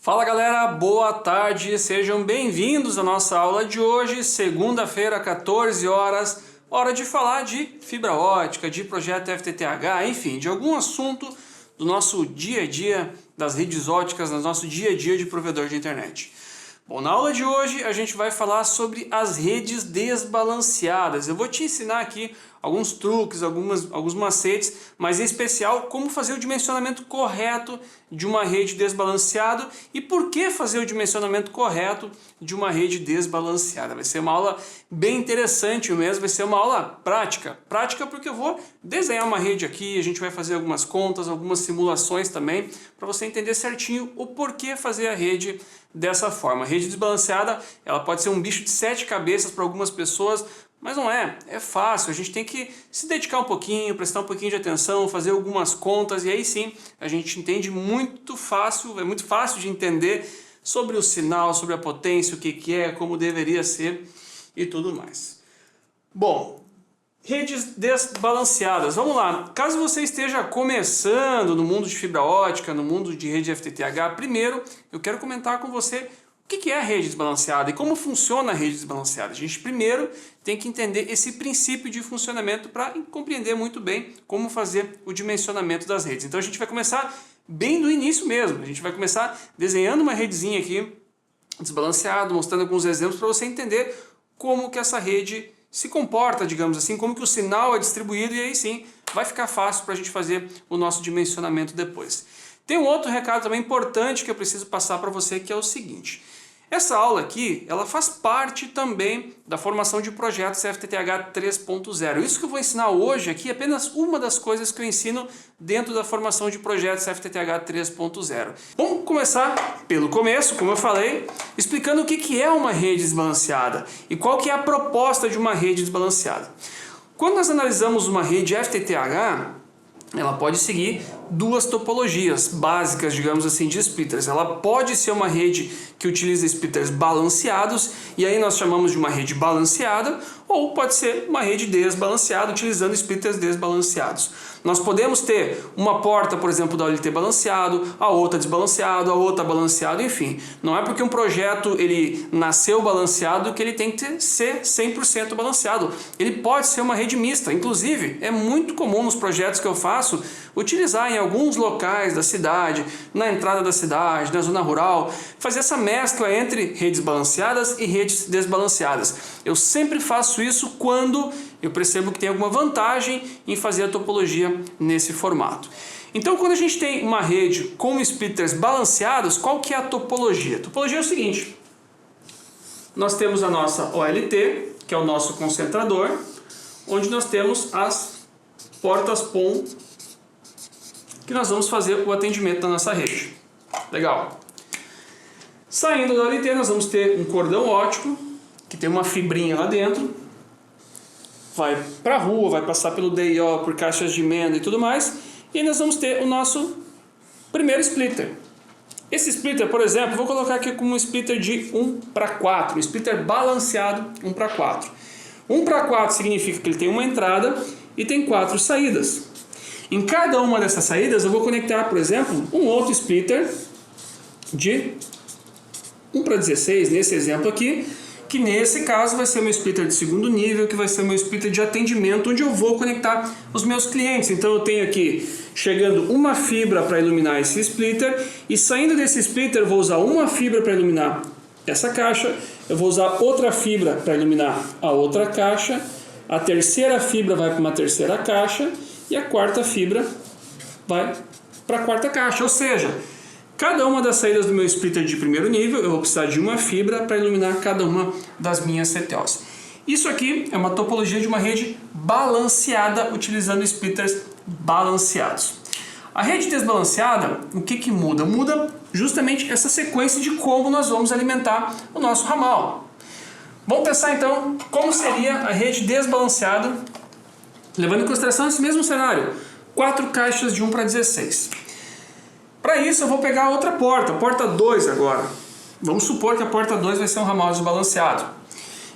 Fala galera, boa tarde, sejam bem-vindos à nossa aula de hoje, segunda-feira, 14 horas, hora de falar de fibra ótica, de projeto FTTH, enfim, de algum assunto do nosso dia a dia das redes óticas, do nosso dia a dia de provedor de internet. Bom, na aula de hoje a gente vai falar sobre as redes desbalanceadas. Eu vou te ensinar aqui alguns truques, alguns macetes, mas em especial como fazer o dimensionamento correto de uma rede desbalanceada e por que fazer o dimensionamento correto de uma rede desbalanceada. Vai ser uma aula bem interessante mesmo, vai ser uma aula prática. Prática porque eu vou desenhar uma rede aqui, a gente vai fazer algumas contas, algumas simulações também, para você entender certinho o porquê fazer a rede dessa forma. A rede desbalanceada, ela pode ser um bicho de 7 cabeças para algumas pessoas, mas não é, é fácil, a gente tem que se dedicar um pouquinho, prestar um pouquinho de atenção, fazer algumas contas e aí sim a gente entende muito fácil, é muito fácil de entender sobre o sinal, sobre a potência, o que é, como deveria ser e tudo mais. Bom, redes desbalanceadas, vamos lá. Caso você esteja começando no mundo de fibra ótica, no mundo de rede FTTH, primeiro eu quero comentar com você o que é a rede desbalanceada e como funciona a rede desbalanceada. A gente primeiro tem que entender esse princípio de funcionamento para compreender muito bem como fazer o dimensionamento das redes. Então a gente vai começar bem do início mesmo. A gente vai começar desenhando uma redezinha aqui desbalanceada, mostrando alguns exemplos para você entender como que essa rede se comporta, digamos assim, como que o sinal é distribuído e aí sim vai ficar fácil para a gente fazer o nosso dimensionamento depois. Tem um outro recado também importante que eu preciso passar para você, que é o seguinte. Essa aula aqui, ela faz parte também da formação de projetos FTTH 3.0. Isso que eu vou ensinar hoje aqui é apenas uma das coisas que eu ensino dentro da formação de projetos FTTH 3.0. Vamos começar pelo começo, como eu falei, explicando o que é uma rede desbalanceada e qual que é a proposta de uma rede desbalanceada. Quando nós analisamos uma rede FTTH, ela pode seguir duas topologias básicas, digamos assim, de splitters. Ela pode ser uma rede que utiliza splitters balanceados, e aí nós chamamos de uma rede balanceada, ou pode ser uma rede desbalanceada, utilizando splitters desbalanceados. Nós podemos ter uma porta, por exemplo, da OLT balanceado, a outra desbalanceado, a outra balanceado, enfim. Não é porque um projeto ele nasceu balanceado que ele tem que ser 100% balanceado. Ele pode ser uma rede mista. Inclusive, é muito comum nos projetos que eu faço utilizar em alguns locais da cidade, na entrada da cidade, na zona rural, fazer essa mescla entre redes balanceadas e redes desbalanceadas. Eu sempre faço isso quando eu percebo que tem alguma vantagem em fazer a topologia nesse formato. Então, quando a gente tem uma rede com splitters balanceados, qual que é a topologia? A topologia é o seguinte: nós temos a nossa OLT, que é o nosso concentrador, onde nós temos as portas PON, que nós vamos fazer o atendimento da nossa rede. Legal. Saindo da OLT, nós vamos ter um cordão óptico, que tem uma fibrinha lá dentro, vai para a rua, vai passar pelo DIO, por caixas de emenda e tudo mais, e aí nós vamos ter o nosso primeiro splitter. Esse splitter, por exemplo, vou colocar aqui como um splitter de 1:4, um splitter balanceado 1:4. 1:4 significa que ele tem uma entrada e tem 4 saídas. Em cada uma dessas saídas eu vou conectar, por exemplo, um outro splitter de 1:16, nesse exemplo aqui, que nesse caso vai ser meu splitter de segundo nível, que vai ser meu splitter de atendimento, onde eu vou conectar os meus clientes. Então eu tenho aqui chegando uma fibra para iluminar esse splitter, e saindo desse splitter eu vou usar uma fibra para iluminar essa caixa, eu vou usar outra fibra para iluminar a outra caixa, a terceira fibra vai para uma terceira caixa, e a quarta fibra vai para a quarta caixa. Ou seja, cada uma das saídas do meu splitter de primeiro nível, eu vou precisar de uma fibra para iluminar cada uma das minhas CTOs. Isso aqui é uma topologia de uma rede balanceada, utilizando splitters balanceados. A rede desbalanceada, o que muda? Muda justamente essa sequência de como nós vamos alimentar o nosso ramal. Vamos pensar então como seria a rede desbalanceada, levando em consideração esse mesmo cenário, 4 caixas de 1:16. Para isso eu vou pegar outra porta, porta 2 agora. Vamos supor que a porta 2 vai ser um ramal desbalanceado.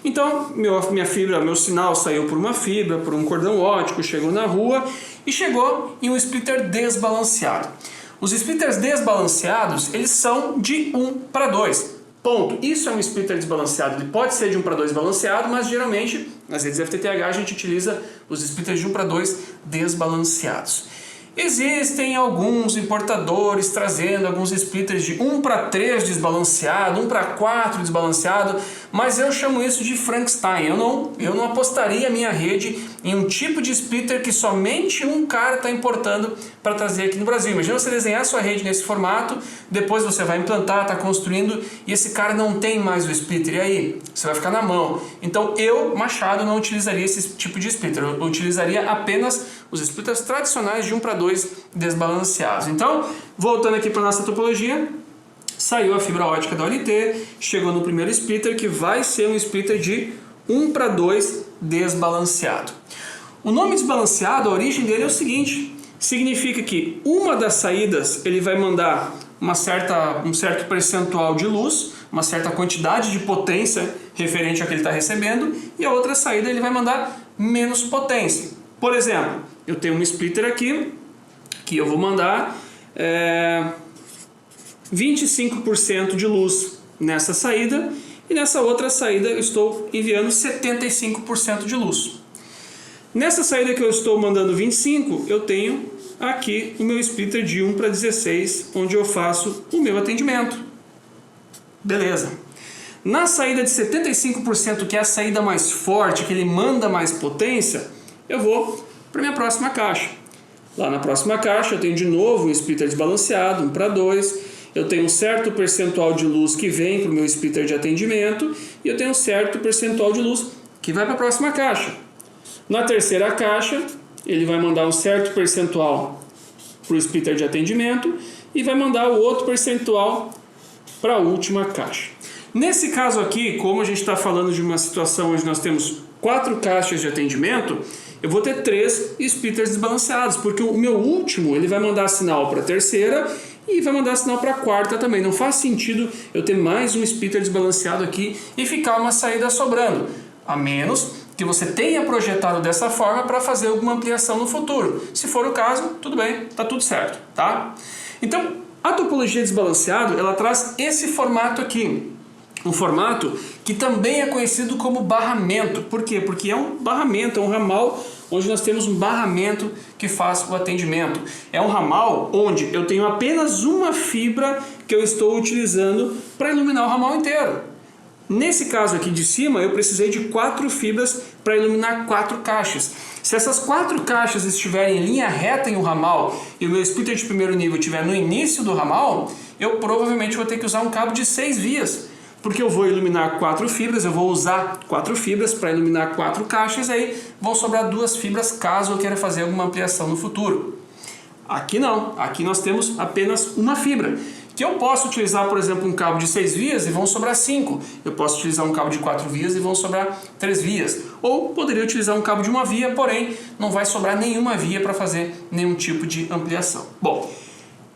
Então minha fibra, meu sinal saiu por uma fibra, por um cordão óptico, chegou na rua e chegou em um splitter desbalanceado. Os splitters desbalanceados, eles são de 1 para 2. Ponto. Isso é um splitter desbalanceado. Ele pode ser de 1 para 2 balanceado, mas geralmente nas redes FTTH a gente utiliza os splitters de 1 para 2 desbalanceados. Existem alguns importadores trazendo alguns splitters de 1 para 3 desbalanceado, 1 para 4 desbalanceado, mas eu chamo isso de Frankenstein. Eu não apostaria a minha rede em um tipo de splitter que somente um cara está importando para trazer aqui no Brasil. Imagina você desenhar sua rede nesse formato, depois você vai implantar, está construindo e esse cara não tem mais o splitter. E aí? Você vai ficar na mão. Então eu, Machado, não utilizaria esse tipo de splitter. Eu utilizaria apenas os splitters tradicionais de 1 para 2 desbalanceados. Então, voltando aqui para a nossa topologia, saiu a fibra ótica da OLT, chegou no primeiro splitter que vai ser um splitter de 1 para 2 desbalanceado. O nome desbalanceado, a origem dele é o seguinte, significa que uma das saídas ele vai mandar um certo percentual de luz, uma certa quantidade de potência referente ao que ele está recebendo, e a outra saída ele vai mandar menos potência. Por exemplo, eu tenho um splitter aqui, que eu vou mandar 25% de luz nessa saída, e nessa outra saída eu estou enviando 75% de luz. Nessa saída que eu estou mandando 25, eu tenho aqui o meu splitter de 1 para 16, onde eu faço o meu atendimento. Beleza. Na saída de 75%, que é a saída mais forte, que ele manda mais potência, eu vou para a minha próxima caixa. Lá na próxima caixa eu tenho de novo um splitter desbalanceado, 1 para 2. Eu tenho um certo percentual de luz que vem para o meu splitter de atendimento e eu tenho um certo percentual de luz que vai para a próxima caixa. Na terceira caixa, ele vai mandar um certo percentual para o splitter de atendimento e vai mandar o outro percentual para a última caixa. Nesse caso aqui, como a gente está falando de uma situação onde nós temos 4 caixas de atendimento, eu vou ter 3 splitters desbalanceados, porque o meu último ele vai mandar sinal para a terceira e vai mandar sinal para a quarta também. Não faz sentido eu ter mais um splitter desbalanceado aqui e ficar uma saída sobrando, a menos que você tenha projetado dessa forma para fazer alguma ampliação no futuro. Se for o caso, tudo bem, está tudo certo, tá? Então, a topologia desbalanceado, ela traz esse formato aqui. Um formato que também é conhecido como barramento. Por quê? Porque é um barramento, é um ramal onde nós temos um barramento que faz o atendimento. É um ramal onde eu tenho apenas uma fibra que eu estou utilizando para iluminar o ramal inteiro. Nesse caso aqui de cima, eu precisei de 4 fibras para iluminar 4 caixas. Se essas 4 caixas estiverem em linha reta em um ramal e o meu splitter de primeiro nível estiver no início do ramal, eu provavelmente vou ter que usar um cabo de 6 vias. Porque eu vou iluminar 4 fibras, eu vou usar 4 fibras para iluminar 4 caixas, aí vão sobrar 2 fibras caso eu queira fazer alguma ampliação no futuro. Aqui não, aqui nós temos apenas uma fibra. Que eu posso utilizar, por exemplo, um cabo de 6 vias e vão sobrar 5. Eu posso utilizar um cabo de 4 vias e vão sobrar 3 vias. Ou poderia utilizar um cabo de uma via, porém não vai sobrar nenhuma via para fazer nenhum tipo de ampliação. Bom,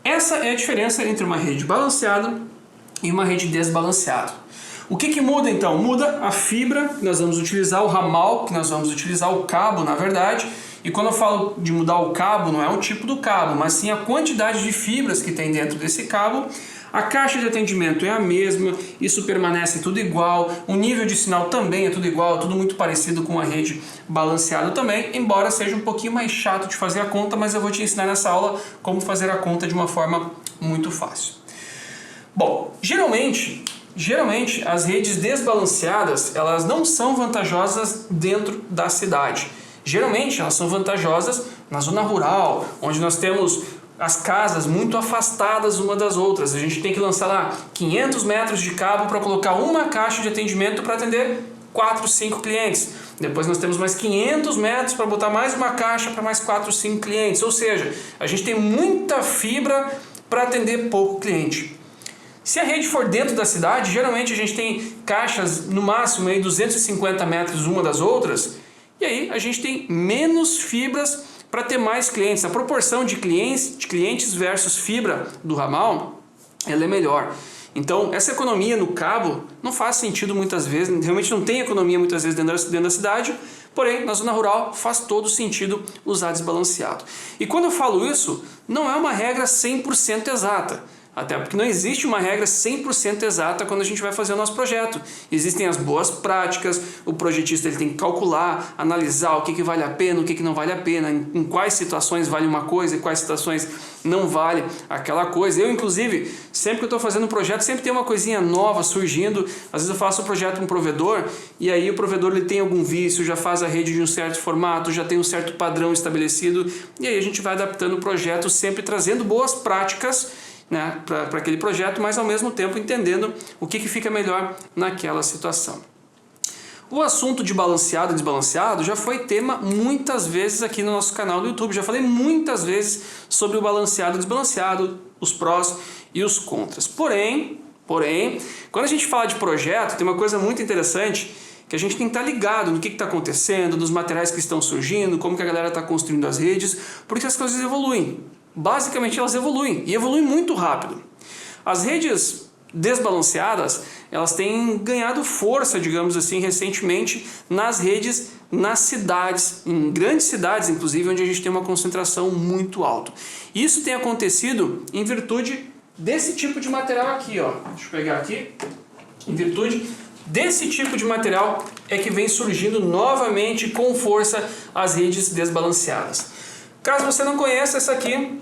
essa é a diferença entre uma rede balanceada e uma rede desbalanceada. O que muda então? Muda a fibra que nós vamos utilizar, o ramal que nós vamos utilizar, o cabo na verdade. E quando eu falo de mudar o cabo, não é o tipo do cabo, mas sim a quantidade de fibras que tem dentro desse cabo. A caixa de atendimento é a mesma, isso permanece tudo igual, o nível de sinal também é tudo igual, tudo muito parecido com a rede balanceada também, embora seja um pouquinho mais chato de fazer a conta, mas eu vou te ensinar nessa aula como fazer a conta de uma forma muito fácil. Bom, geralmente as redes desbalanceadas, elas não são vantajosas dentro da cidade. Geralmente elas são vantajosas na zona rural, onde nós temos as casas muito afastadas uma das outras. A gente tem que lançar lá 500 metros de cabo para colocar uma caixa de atendimento para atender 4, 5 clientes. Depois nós temos mais 500 metros para botar mais uma caixa para mais 4, 5 clientes. Ou seja, a gente tem muita fibra para atender pouco cliente. Se a rede for dentro da cidade, geralmente a gente tem caixas no máximo aí 250 metros uma das outras, e aí a gente tem menos fibras para ter mais clientes. A proporção de clientes versus fibra do ramal, ela é melhor. Então essa economia no cabo não faz sentido muitas vezes, realmente não tem economia muitas vezes dentro da cidade, Porém, na zona rural faz todo sentido usar desbalanceado. E quando eu falo isso, não é uma regra 100% exata. Até porque não existe uma regra 100% exata quando a gente vai fazer o nosso projeto. Existem as boas práticas, o projetista ele tem que calcular, analisar o que vale a pena, o que não vale a pena, em quais situações vale uma coisa, em quais situações não vale aquela coisa. Eu, inclusive, sempre que eu estou fazendo um projeto, sempre tem uma coisinha nova surgindo. Às vezes eu faço um projeto com um provedor e aí o provedor ele tem algum vício, já faz a rede de um certo formato, já tem um certo padrão estabelecido e aí a gente vai adaptando o projeto, sempre trazendo boas práticas, né, para aquele projeto, mas ao mesmo tempo entendendo o que fica melhor naquela situação. O assunto de balanceado e desbalanceado já foi tema muitas vezes aqui no nosso canal do YouTube. Já falei muitas vezes sobre o balanceado e desbalanceado, os prós e os contras. Porém, quando a gente fala de projeto, tem uma coisa muito interessante que a gente tem que estar ligado no que está acontecendo, nos materiais que estão surgindo, como que a galera está construindo as redes, porque as coisas evoluem. Basicamente elas evoluem, e evoluem muito rápido. As redes desbalanceadas, elas têm ganhado força, digamos assim, recentemente nas redes, nas cidades, em grandes cidades, inclusive, onde a gente tem uma concentração muito alta. Isso tem acontecido em virtude desse tipo de material aqui, ó. Deixa eu pegar aqui. Em virtude desse tipo de material é que vem surgindo novamente com força as redes desbalanceadas. Caso você não conheça, essa aqui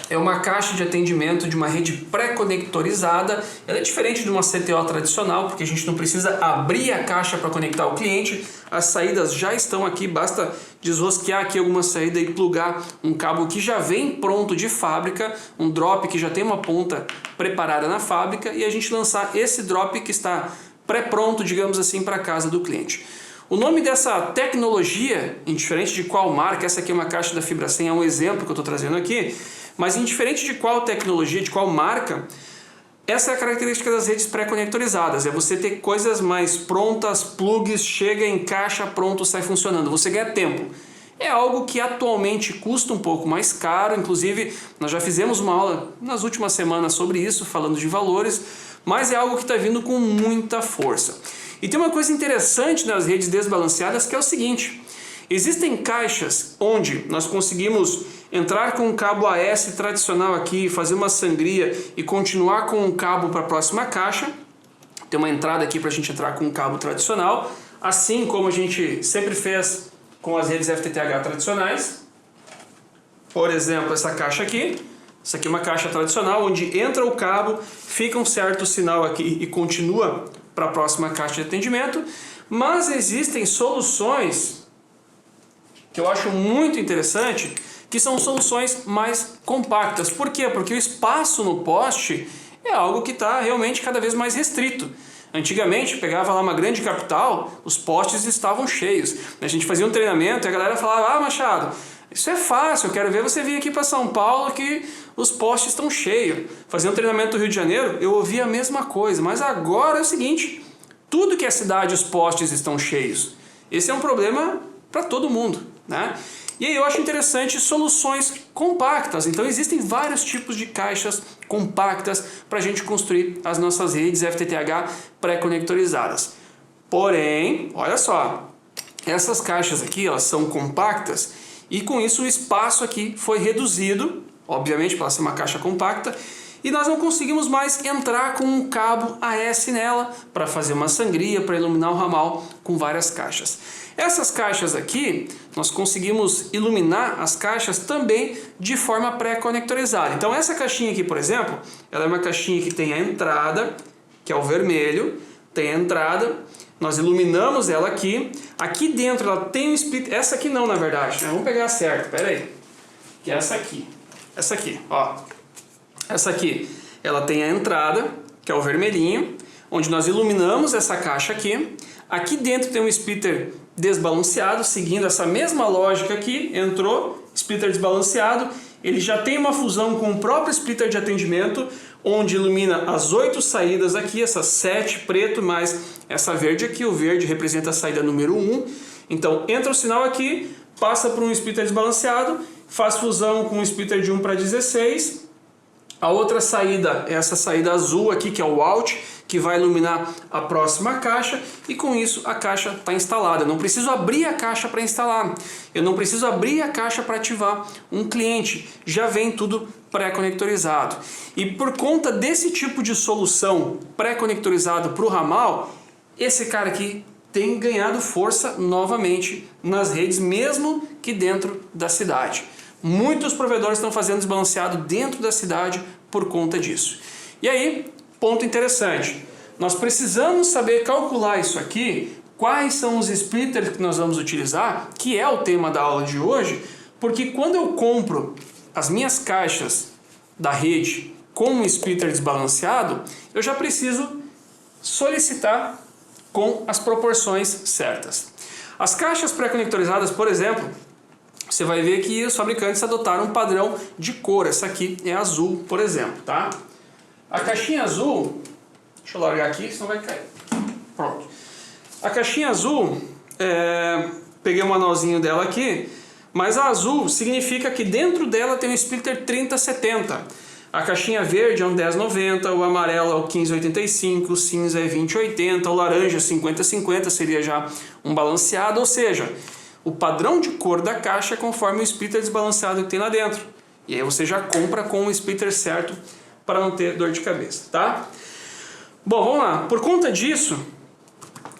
é uma caixa de atendimento de uma rede pré-conectorizada. Ela é diferente de uma CTO tradicional, porque a gente não precisa abrir a caixa para conectar o cliente. As saídas já estão aqui, basta desrosquear aqui alguma saída e plugar um cabo que já vem pronto de fábrica, um drop que já tem uma ponta preparada na fábrica, e a gente lançar esse drop que está pré-pronto, digamos assim, para a casa do cliente. O nome dessa tecnologia, indiferente de qual marca, essa aqui é uma caixa da FibraSem, é um exemplo que eu estou trazendo aqui, mas indiferente de qual tecnologia, de qual marca, essa é a característica das redes pré-conectorizadas, é você ter coisas mais prontas, plugs, chega, encaixa, pronto, sai funcionando, você ganha tempo. É algo que atualmente custa um pouco mais caro, inclusive nós já fizemos uma aula nas últimas semanas sobre isso, falando de valores, mas é algo que está vindo com muita força. E tem uma coisa interessante nas redes desbalanceadas que é o seguinte: existem caixas onde nós conseguimos entrar com um cabo AS tradicional aqui, fazer uma sangria e continuar com um cabo para a próxima caixa. Tem uma entrada aqui para a gente entrar com um cabo tradicional, assim como a gente sempre fez com as redes FTTH tradicionais. Por exemplo, essa caixa aqui. Essa aqui é uma caixa tradicional onde entra o cabo, fica um certo sinal aqui e continua para a próxima caixa de atendimento. Mas existem soluções que eu acho muito interessante, que são soluções mais compactas. Por quê? Porque o espaço no poste é algo que está realmente cada vez mais restrito. Antigamente, pegava lá uma grande capital, os postes estavam cheios. A gente fazia um treinamento e a galera falava: ah, Machado, isso é fácil, eu quero ver você vir aqui para São Paulo que os postes estão cheios. Fazia um treinamento no Rio de Janeiro, eu ouvia a mesma coisa, mas agora é o seguinte: tudo que é cidade os postes estão cheios. Esse é um problema para todo mundo, né? E aí eu acho interessante soluções compactas. Então existem vários tipos de caixas compactas para a gente construir as nossas redes FTTH pré-conectorizadas. Porém, olha só, essas caixas aqui, elas são compactas e com isso o espaço aqui foi reduzido, obviamente para ser uma caixa compacta, e nós não conseguimos mais entrar com um cabo AS nela para fazer uma sangria, para iluminar o ramal com várias caixas. Essas caixas aqui, nós conseguimos iluminar as caixas também de forma pré-conectorizada. Então essa caixinha aqui, por exemplo, ela é uma caixinha que tem a entrada, que é o vermelho, tem a entrada, nós iluminamos ela aqui. Aqui dentro ela tem um split, essa aqui não, na verdade, né? Vamos pegar certo, pera aí. Que é essa aqui, ó. Essa aqui, ela tem a entrada, que é o vermelhinho, onde nós iluminamos essa caixa aqui. Aqui dentro tem um splitter desbalanceado, seguindo essa mesma lógica aqui, entrou, splitter desbalanceado, ele já tem uma fusão com o próprio splitter de atendimento, onde ilumina as 8 saídas aqui, essas 7 preto, mais essa verde aqui, o verde representa a saída número 1, então entra o sinal aqui, passa por um splitter desbalanceado, faz fusão com um splitter de 1 para 16, A outra saída é essa saída azul aqui, que é o out, que vai iluminar a próxima caixa, e com isso a caixa está instalada. Eu não preciso abrir a caixa para instalar, eu não preciso abrir a caixa para ativar um cliente, já vem tudo pré-conectorizado. E por conta desse tipo de solução pré-conectorizado para o ramal, esse cara aqui tem ganhado força novamente nas redes, mesmo que dentro da cidade. Muitos provedores estão fazendo desbalanceado dentro da cidade por conta disso. E aí, ponto interessante, nós precisamos saber calcular isso aqui, quais são os splitters que nós vamos utilizar, que é o tema da aula de hoje, porque quando eu compro as minhas caixas da rede com um splitter desbalanceado, eu já preciso solicitar com as proporções certas. As caixas pré-conectorizadas, por exemplo, você vai ver que os fabricantes adotaram um padrão de cor. Essa aqui é azul, por exemplo, tá? A caixinha azul, deixa eu largar aqui, senão vai cair. Pronto. A caixinha azul, peguei o manualzinho dela aqui, mas a azul significa que dentro dela tem um splitter 3070. A caixinha verde é um 1090, o amarelo é o 1585, o cinza é 2080, o laranja é 5050, seria já um balanceado, ou seja, o padrão de cor da caixa é conforme o splitter desbalanceado que tem lá dentro. E aí você já compra com o splitter certo para não ter dor de cabeça, tá? Bom, vamos lá. Por conta disso,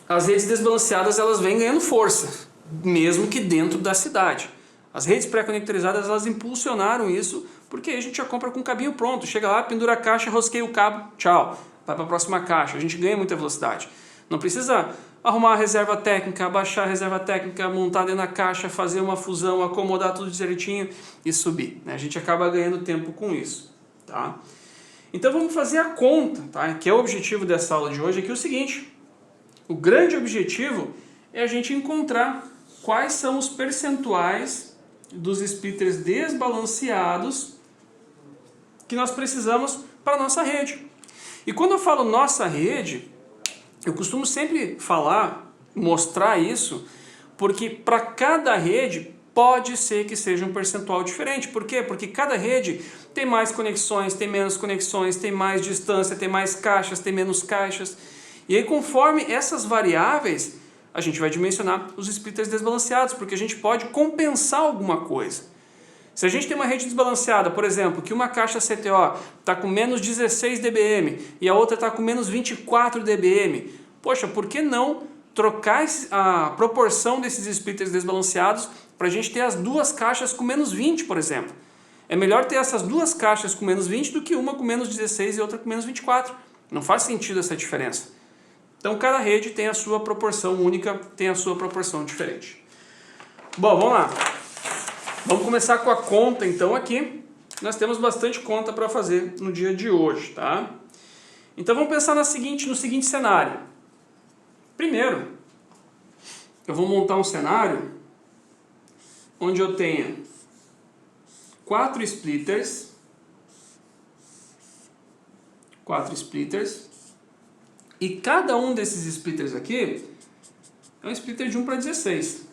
as redes desbalanceadas elas vêm ganhando força, mesmo que dentro da cidade. As redes pré-conectorizadas elas impulsionaram isso, porque aí a gente já compra com o cabinho pronto. Chega lá, pendura a caixa, rosqueia o cabo, tchau. Vai para a próxima caixa. A gente ganha muita velocidade. Não precisa arrumar a reserva técnica, baixar a reserva técnica, montar dentro da caixa, fazer uma fusão, acomodar tudo direitinho e subir, né? A gente acaba ganhando tempo com isso, tá? Então vamos fazer a conta, tá? Que é o objetivo dessa aula de hoje, aqui é o seguinte. O grande objetivo é a gente encontrar quais são os percentuais dos splitters desbalanceados que nós precisamos para a nossa rede. E quando eu falo nossa rede, eu costumo sempre falar, mostrar isso, porque para cada rede pode ser que seja um percentual diferente. Por quê? Porque cada rede tem mais conexões, tem menos conexões, tem mais distância, tem mais caixas, tem menos caixas. E aí conforme essas variáveis, a gente vai dimensionar os splitters desbalanceados, porque a gente pode compensar alguma coisa. Se a gente tem uma rede desbalanceada, por exemplo, que uma caixa CTO está com menos 16 dBm e a outra está com menos 24 dBm, poxa, por que não trocar a proporção desses splitters desbalanceados para a gente ter as duas caixas com menos 20, por exemplo? É melhor ter essas duas caixas com menos 20 do que uma com menos 16 e outra com menos 24. Não faz sentido essa diferença. Então cada rede tem a sua proporção única, tem a sua proporção diferente. Bom, vamos lá. Vamos começar com a conta então aqui. Nós temos bastante conta para fazer no dia de hoje, tá? Então vamos pensar no seguinte cenário. Primeiro, eu vou montar um cenário onde eu tenha 4 splitters, e cada um desses splitters aqui é um splitter de 1 para 16.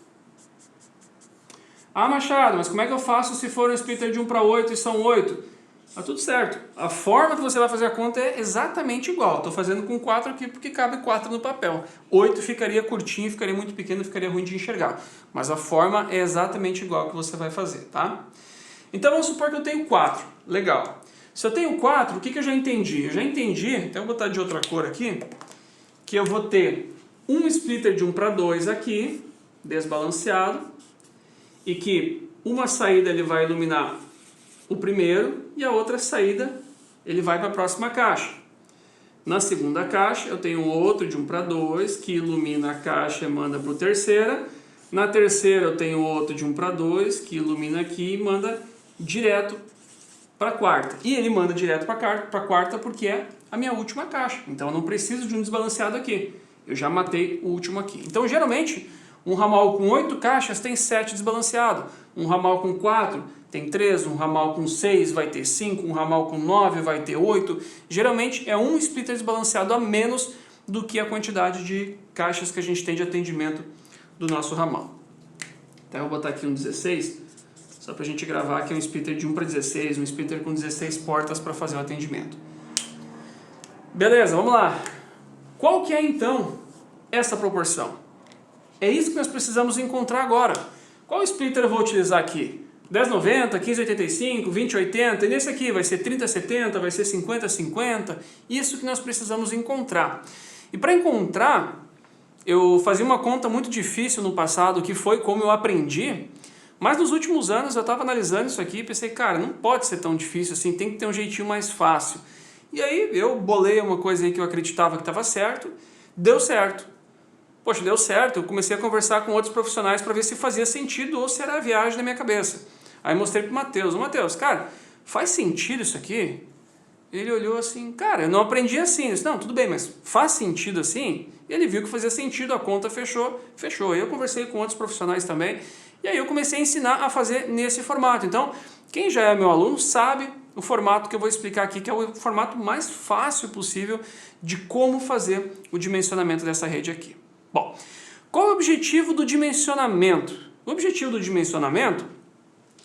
Ah, Machado, mas como é que eu faço se for um splitter de 1 para 8 e são 8? Tá tudo certo. A forma que você vai fazer a conta é exatamente igual. Estou fazendo com 4 aqui porque cabe 4 no papel. 8 ficaria curtinho, ficaria muito pequeno, ficaria ruim de enxergar. Mas a forma é exatamente igual que você vai fazer, tá? Então vamos supor que eu tenho 4. Legal. Se eu tenho 4, o que eu já entendi? Eu já entendi, até vou botar de outra cor aqui, que eu vou ter um splitter de 1 para 2 aqui, desbalanceado, e que uma saída ele vai iluminar o primeiro e a outra saída ele vai para a próxima caixa. Na segunda caixa eu tenho outro de 1 para 2 que ilumina a caixa e manda para a terceira. Na terceira eu tenho outro de 1 para 2 que ilumina aqui e manda direto para a quarta. E ele manda direto para a quarta porque é a minha última caixa. Então eu não preciso de um desbalanceado aqui. Eu já matei o último aqui. Então geralmente um ramal com 8 caixas tem 7 desbalanceado. Um ramal com 4 tem 3. Um ramal com 6 vai ter 5. Um ramal com 9 vai ter 8. Geralmente é um splitter desbalanceado a menos do que a quantidade de caixas que a gente tem de atendimento do nosso ramal. Então eu vou botar aqui um 16 Só para a gente gravar que é um splitter de 1 para 16, um splitter com 16 portas para fazer o atendimento. Beleza, vamos lá. Qual que é então essa proporção? É isso que nós precisamos encontrar agora. Qual splitter eu vou utilizar aqui? 1090, 1585, 2080, e nesse aqui vai ser 3070, vai ser 5050, isso que nós precisamos encontrar. E para encontrar, eu fazia uma conta muito difícil no passado, que foi como eu aprendi, mas nos últimos anos eu estava analisando isso aqui e pensei, cara, não pode ser tão difícil assim, tem que ter um jeitinho mais fácil. E aí eu bolei uma coisa aí que eu acreditava que estava certo, deu certo. Poxa, deu certo, eu comecei a conversar com outros profissionais para ver se fazia sentido ou se era a viagem da minha cabeça. Aí mostrei pro Matheus, Matheus, cara, faz sentido isso aqui? Ele olhou assim, cara, eu não aprendi assim. Eu disse, não, tudo bem, mas faz sentido assim? E ele viu que fazia sentido, a conta fechou. Aí eu conversei com outros profissionais também, e aí eu comecei a ensinar a fazer nesse formato. Então, quem já é meu aluno sabe o formato que eu vou explicar aqui, que é o formato mais fácil possível de como fazer o dimensionamento dessa rede aqui. Bom, qual é o objetivo do dimensionamento? O objetivo do dimensionamento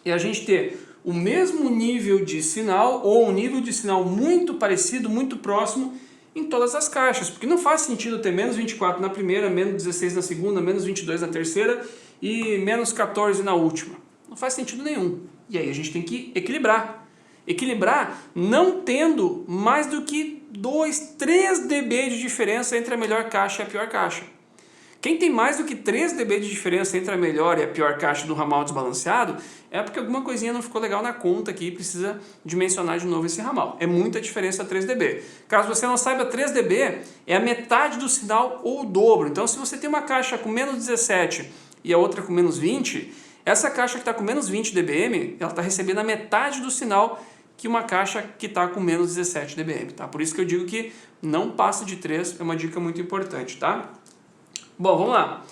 é a gente ter o mesmo nível de sinal ou um nível de sinal muito parecido, muito próximo em todas as caixas, porque não faz sentido ter menos 24 na primeira, menos 16 na segunda, menos 22 na terceira e menos 14 na última. Não faz sentido nenhum. E aí a gente tem que equilibrar. Equilibrar não tendo mais do que 2, 3 dB de diferença entre a melhor caixa e a pior caixa. Quem tem mais do que 3 dB de diferença entre a melhor e a pior caixa do ramal desbalanceado é porque alguma coisinha não ficou legal na conta aqui e precisa dimensionar de novo esse ramal. É muita diferença 3 dB. Caso você não saiba, 3 dB é a metade do sinal ou o dobro. Então se você tem uma caixa com menos 17 e a outra com menos 20, essa caixa que está com menos 20 dBm, ela está recebendo a metade do sinal que uma caixa que está com menos 17 dBm. Tá? Por isso que eu digo que não passa de 3, é uma dica muito importante. Tá? Bom, vamos lá.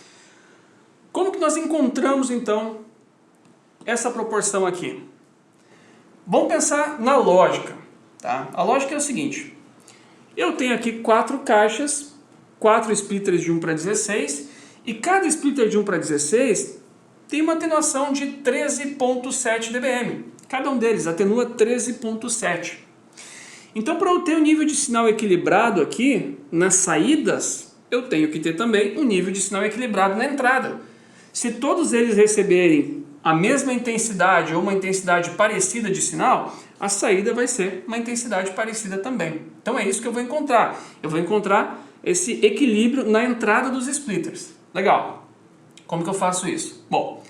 Como que nós encontramos, então, essa proporção aqui? Vamos pensar na lógica. Tá? A lógica é o seguinte. Eu tenho aqui 4 caixas, 4 splitters de 1 para 16, e cada splitter de 1 para 16 tem uma atenuação de 13.7 dBm. Cada um deles atenua 13.7. Então, para eu ter um nível de sinal equilibrado aqui, nas saídas, eu tenho que ter também um nível de sinal equilibrado na entrada. Se todos eles receberem a mesma intensidade ou uma intensidade parecida de sinal, a saída vai ser uma intensidade parecida também. Então é isso que eu vou encontrar. Eu vou encontrar esse equilíbrio na entrada dos splitters. Legal. Como que eu faço isso? Bom,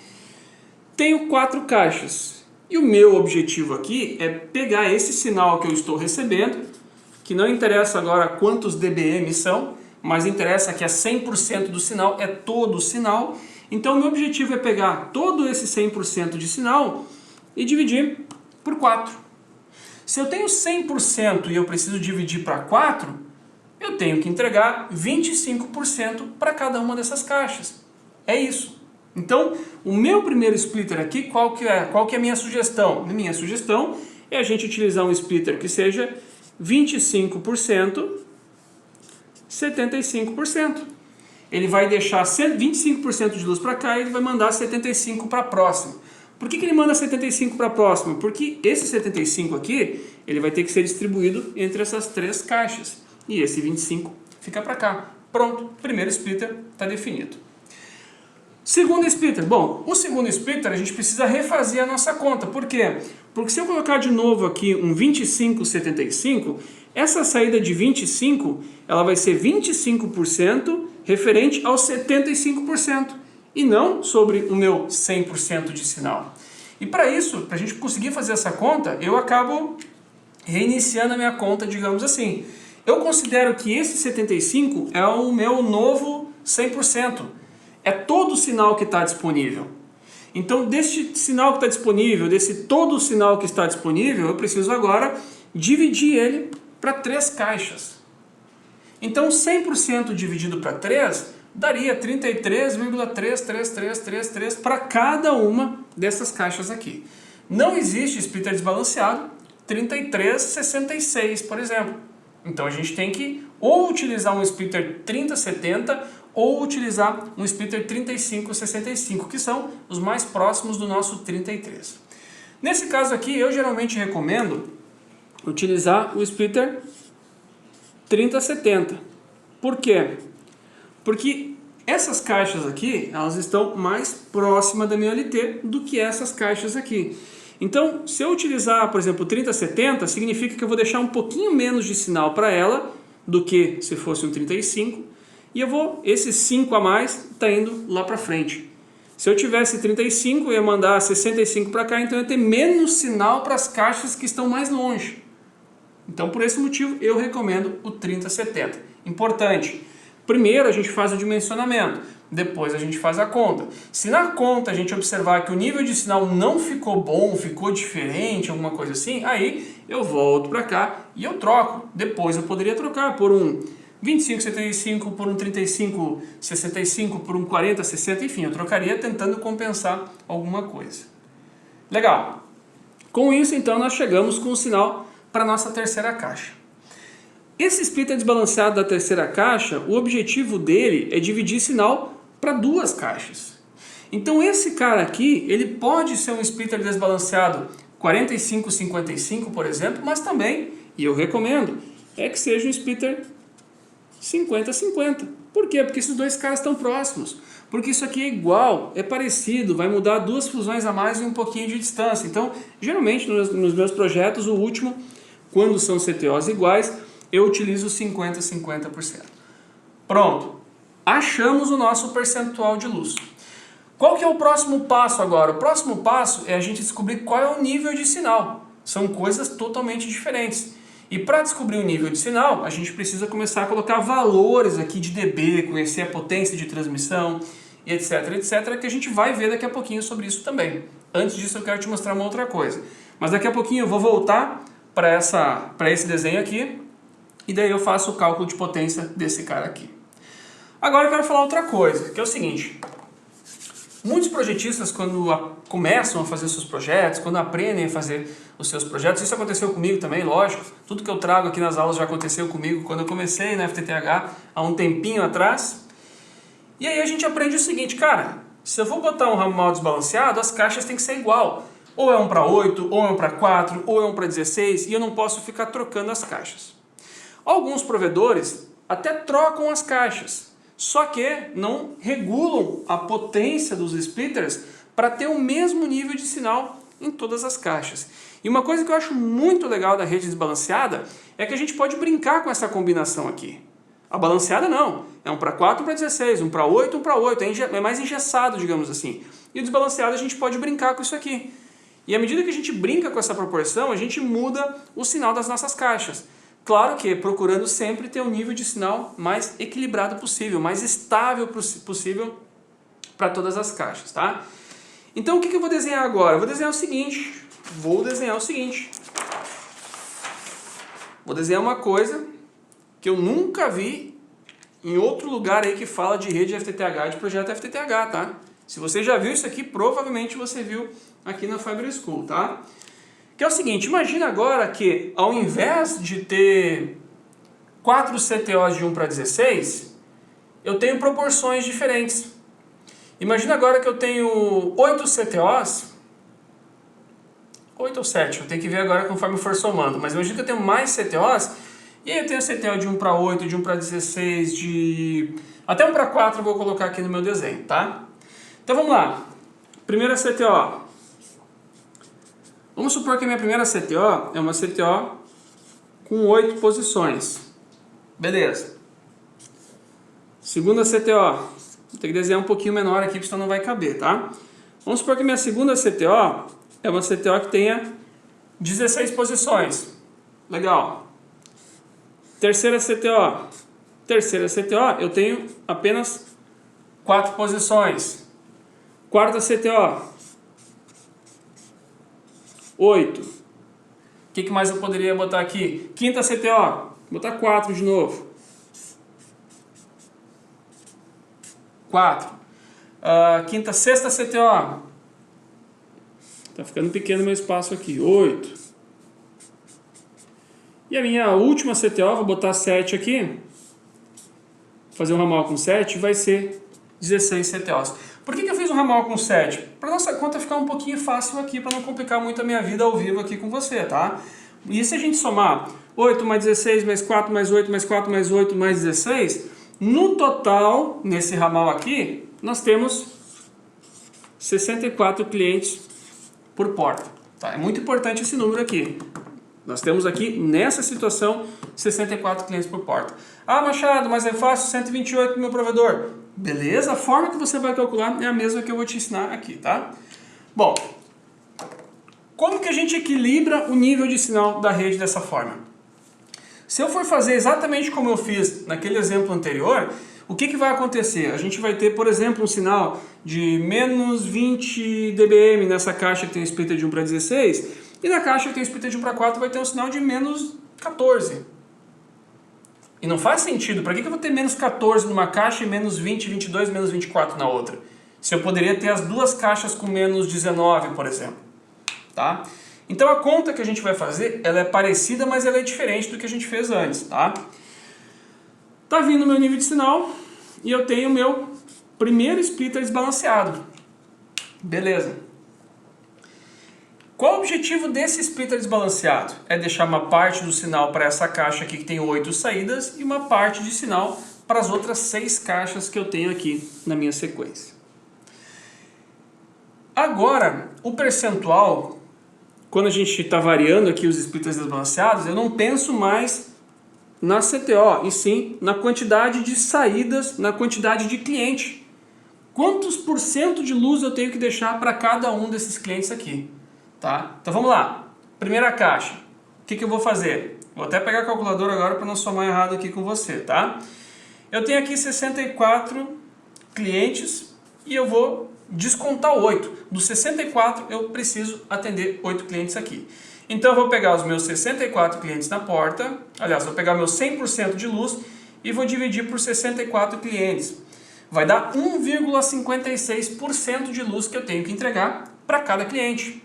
tenho 4 caixas e o meu objetivo aqui é pegar esse sinal que eu estou recebendo, que não interessa agora quantos dBm são, mas interessa que é 100% do sinal, é todo o sinal. Então o meu objetivo é pegar todo esse 100% de sinal e dividir por 4. Se eu tenho 100% e eu preciso dividir para 4, eu tenho que entregar 25% para cada uma dessas caixas. É isso. Então, o meu primeiro splitter aqui, qual que é a minha sugestão? A minha sugestão é a gente utilizar um splitter que seja 25%, 75%. Ele vai deixar 25% de luz para cá e ele vai mandar 75% para a próxima. Por que ele manda 75% para a próxima? Porque esse 75% aqui, ele vai ter que ser distribuído entre essas 3 caixas. E esse 25% fica para cá. Pronto, primeiro splitter está definido. Segundo splitter. Bom, o segundo splitter a gente precisa refazer a nossa conta. Por quê? Porque se eu colocar de novo aqui um 25/75, essa saída de 25, ela vai ser 25% referente aos 75%. E não sobre o meu 100% de sinal. E para isso, para a gente conseguir fazer essa conta, eu acabo reiniciando a minha conta, digamos assim. Eu considero que esse 75% é o meu novo 100%. É todo o sinal que está disponível. Então, desse sinal que está disponível, desse todo o sinal que está disponível, eu preciso agora dividir ele para 3 caixas. Então, 100% dividido para 3 daria 33,33333 para cada uma dessas caixas aqui. Não existe splitter desbalanceado 3366, por exemplo. Então, a gente tem que ou utilizar um splitter 3070 ou utilizar um splitter 3565, que são os mais próximos do nosso 33. Nesse caso aqui, eu geralmente recomendo utilizar o splitter 3070. Por quê? Porque essas caixas aqui, elas estão mais próximas da minha LT do que essas caixas aqui. Então, se eu utilizar, por exemplo, o 3070, significa que eu vou deixar um pouquinho menos de sinal para ela do que se fosse um 35, e esses 5 a mais está indo lá para frente. Se eu tivesse 35, eu ia mandar 65 para cá, então eu ia ter menos sinal para as caixas que estão mais longe. Então, por esse motivo, eu recomendo o 3070. Importante, primeiro a gente faz o dimensionamento, depois a gente faz a conta. Se na conta a gente observar que o nível de sinal não ficou bom, ficou diferente, alguma coisa assim, aí eu volto para cá e eu troco. Depois eu poderia trocar por um 2575, por um 3565, por um 4060, enfim, eu trocaria tentando compensar alguma coisa. Legal. Com isso, então, nós chegamos com o sinal para a nossa terceira caixa. Esse splitter desbalanceado da terceira caixa, o objetivo dele é dividir sinal para duas caixas. Então esse cara aqui, ele pode ser um splitter desbalanceado 45-55, por exemplo, mas também, e eu recomendo, é que seja um splitter 50-50. Por quê? Porque esses dois caras estão próximos. Porque isso aqui é igual, é parecido, vai mudar duas fusões a mais e um pouquinho de distância. Então, geralmente nos meus projetos, o último, quando são CTOs iguais, eu utilizo 50-50%. Pronto, achamos o nosso percentual de luz. Qual que é o próximo passo agora? O próximo passo é a gente descobrir qual é o nível de sinal. São coisas totalmente diferentes. E para descobrir o nível de sinal, a gente precisa começar a colocar valores aqui de dB, conhecer a potência de transmissão, etc, etc, que a gente vai ver daqui a pouquinho sobre isso também. Antes disso eu quero te mostrar uma outra coisa. Mas daqui a pouquinho eu vou voltar para esse desenho aqui, e daí eu faço o cálculo de potência desse cara aqui. Agora eu quero falar outra coisa, que é o seguinte. Muitos projetistas, quando começam a fazer seus projetos, quando aprendem a fazer os seus projetos, isso aconteceu comigo também, lógico, tudo que eu trago aqui nas aulas já aconteceu comigo quando eu comecei na FTTH há um tempinho atrás. E aí a gente aprende o seguinte, cara, se eu vou botar um ramal desbalanceado, as caixas têm que ser igual. Ou é um para 8, ou é um para 4, ou é um para 16, e eu não posso ficar trocando as caixas. Alguns provedores até trocam as caixas, só que não regulam a potência dos splitters para ter o mesmo nível de sinal em todas as caixas. E uma coisa que eu acho muito legal da rede desbalanceada é que a gente pode brincar com essa combinação aqui. A balanceada não, é um para 4, um para 16, um para 8, um para 8, é mais engessado, digamos assim. E o desbalanceado a gente pode brincar com isso aqui. E à medida que a gente brinca com essa proporção, a gente muda o sinal das nossas caixas. Claro que procurando sempre ter um nível de sinal mais equilibrado possível, mais estável possível para todas as caixas, tá? Então o que eu vou desenhar agora? Eu vou desenhar o seguinte, vou desenhar uma coisa que eu nunca vi em outro lugar aí que fala de rede FTTH, de projeto FTTH, tá? Se você já viu isso aqui, provavelmente você viu aqui na Fiber School, tá? Que é o seguinte, imagina agora que ao invés de ter 4 CTOs de 1 para 16, eu tenho proporções diferentes. Imagina agora que eu tenho 8 CTOs, 8 ou 7, eu tenho que ver agora conforme for somando, mas imagina que eu tenho mais CTOs, e aí eu tenho CTO de 1 para 8, de 1 para 16, até 1 para 4 eu vou colocar aqui no meu desenho, tá? Então vamos lá, primeira CTO. Vamos supor que a minha primeira CTO é uma CTO com 8 posições. Beleza. Segunda CTO. Vou ter que desenhar um pouquinho menor aqui, porque senão não vai caber, tá? Vamos supor que a minha segunda CTO é uma CTO que tenha 16 posições. Legal. Terceira CTO. Terceira CTO, eu tenho apenas 4 posições. Quarta CTO. 8. O que mais eu poderia botar aqui? Quinta CTO. Vou botar 4 de novo. 4. Sexta CTO. Tá ficando pequeno meu espaço aqui. 8. E a minha última CTO, vou botar 7 aqui. Vou fazer um ramal com 7, vai ser 16 CTOs. Por que eu fiz um um ramal com 7. Para nossa conta ficar um pouquinho fácil aqui, para não complicar muito a minha vida ao vivo aqui com você, tá? E se a gente somar 8 mais 16, mais 4, mais 8, mais 4, mais 8, mais 16, no total, nesse ramal aqui, nós temos 64 clientes por porta. Tá? É muito importante esse número aqui. Nós temos aqui, nessa situação, 64 clientes por porta. Ah, Machado, mas é fácil, 128 no meu provedor. Beleza, a forma que você vai calcular é a mesma que eu vou te ensinar aqui, tá? Bom, como que a gente equilibra o nível de sinal da rede dessa forma? Se eu for fazer exatamente como eu fiz naquele exemplo anterior, o que vai acontecer? A gente vai ter, por exemplo, um sinal de menos 20 dBm nessa caixa que tem splitter de 1 para 16, e na caixa que tem splitter de 1 para 4 vai ter um sinal de menos 14. E não faz sentido. Para que eu vou ter menos 14 numa caixa e menos 20, 22, menos 24 na outra? Se eu poderia ter as duas caixas com menos 19, por exemplo. Tá? Então a conta que a gente vai fazer, ela é parecida, mas ela é diferente do que a gente fez antes. Tá? Tá vindo o meu nível de sinal e eu tenho o meu primeiro splitter desbalanceado. Beleza. Qual o objetivo desse splitter desbalanceado? É deixar uma parte do sinal para essa caixa aqui que tem 8 saídas e uma parte de sinal para as outras 6 caixas que eu tenho aqui na minha sequência. Agora, o percentual, quando a gente está variando aqui os splitters desbalanceados, eu não penso mais na CTO, e sim na quantidade de saídas, na quantidade de cliente. Quantos por cento de luz eu tenho que deixar para cada um desses clientes aqui? Tá? Então vamos lá. Primeira caixa. O que eu vou fazer? Vou até pegar a calculadora agora para não somar errado aqui com você, tá? Eu tenho aqui 64 clientes e eu vou descontar 8. Dos 64 eu preciso atender 8 clientes aqui. Então eu vou pegar os meus 64 clientes na porta, aliás, vou pegar o meu 100% de luz e vou dividir por 64 clientes. Vai dar 1,56% de luz que eu tenho que entregar para cada cliente.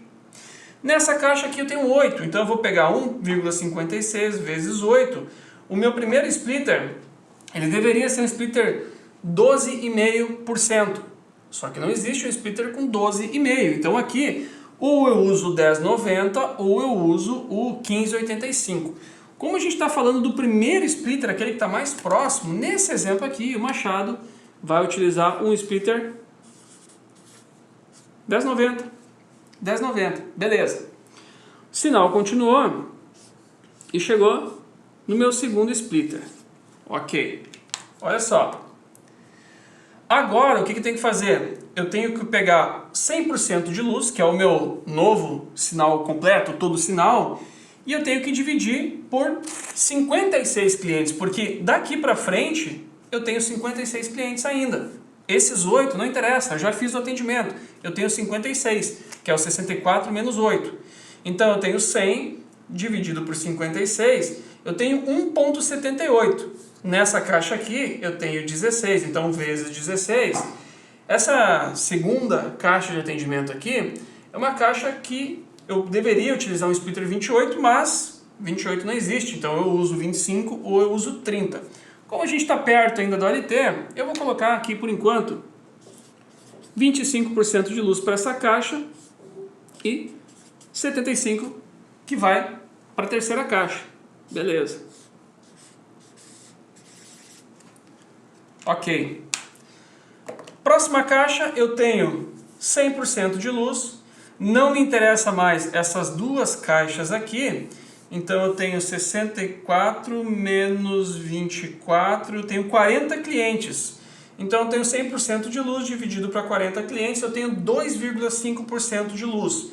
Nessa caixa aqui eu tenho 8, então eu vou pegar 1,56 vezes 8. O meu primeiro splitter, ele deveria ser um splitter 12,5%. Só que não existe um splitter com 12,5%. Então aqui, ou eu uso o 1090 ou eu uso o 1585. Como a gente está falando do primeiro splitter, aquele que está mais próximo, nesse exemplo aqui, o Machado vai utilizar um splitter 1090. 1090, beleza. O sinal continuou e chegou no meu segundo splitter. Ok, olha só. Agora o que tem que fazer? Eu tenho que pegar 100% de luz, que é o meu novo sinal completo, todo sinal, e eu tenho que dividir por 56 clientes, porque daqui para frente eu tenho 56 clientes ainda. Esses 8 não interessa, eu já fiz o atendimento. Eu tenho 56, que é o 64 menos 8. Então eu tenho 100 dividido por 56, eu tenho 1,78. Nessa caixa aqui eu tenho 16, então vezes 16. Essa segunda caixa de atendimento aqui é uma caixa que eu deveria utilizar um splitter 28, mas 28 não existe, então eu uso 25 ou eu uso 30. Como a gente está perto ainda da OLT, eu vou colocar aqui por enquanto 25% de luz para essa caixa e 75% que vai para a terceira caixa. Beleza. Ok. Próxima caixa eu tenho 100% de luz. Não me interessa mais essas duas caixas aqui. Então eu tenho 64 menos 24, eu tenho 40 clientes. Então eu tenho 100% de luz dividido para 40 clientes, eu tenho 2,5% de luz.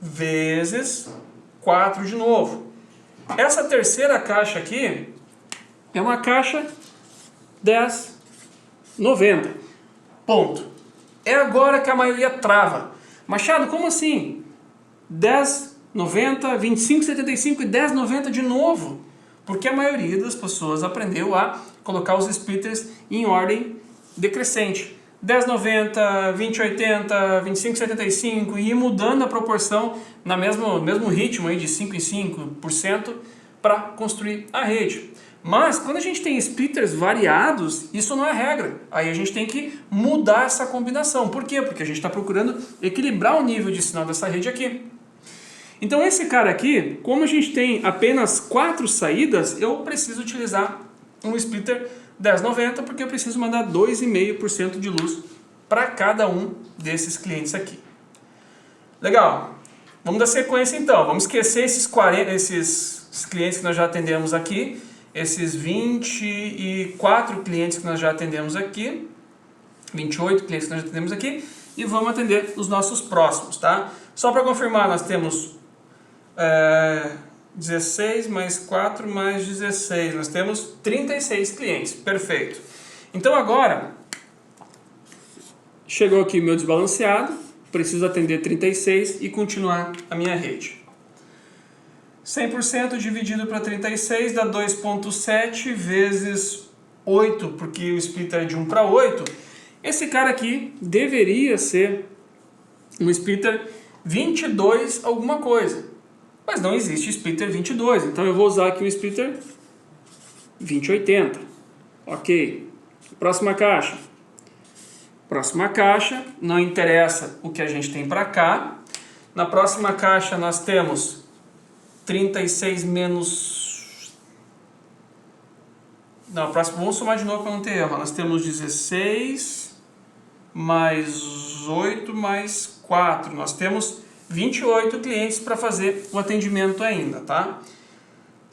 Vezes 4 de novo. Essa terceira caixa aqui é uma caixa 1090. Ponto. É agora que a maioria trava. Machado, como assim? 1090, 2575 e 1090 de novo. Porque a maioria das pessoas aprendeu a colocar os splitters em ordem decrescente. 1090, 2080, 2575 e ir mudando a proporção no mesmo ritmo aí de 5 em 5% para construir a rede. Mas quando a gente tem splitters variados, isso não é regra. Aí a gente tem que mudar essa combinação. Por quê? Porque a gente está procurando equilibrar o nível de sinal dessa rede aqui. Então esse cara aqui, como a gente tem apenas 4 saídas, eu preciso utilizar um splitter 1090, porque eu preciso mandar 2,5% de luz para cada um desses clientes aqui. Legal. Vamos dar sequência então. Vamos esquecer esses clientes que nós já atendemos aqui, esses 24 clientes que nós já atendemos aqui, 28 clientes que nós já atendemos aqui, e vamos atender os nossos próximos, tá? Só para confirmar, nós temos 16 mais 4 mais 16, nós temos 36 clientes, perfeito. Então agora, chegou aqui meu desbalanceado, preciso atender 36 e continuar a minha rede. 100% dividido para 36 dá 2,7 vezes 8, porque o splitter é de 1 para 8. Esse cara aqui deveria ser um splitter 22 alguma coisa, mas não existe splitter 22, então eu vou usar aqui um splitter 2080. Ok, próxima caixa. Próxima caixa, não interessa o que a gente tem para cá. Na próxima caixa nós temos 36 menos... Não, próximo, vamos somar de novo para não ter erro. Nós temos 16 mais 8 mais 4. Nós temos 28 clientes para fazer o atendimento ainda, tá?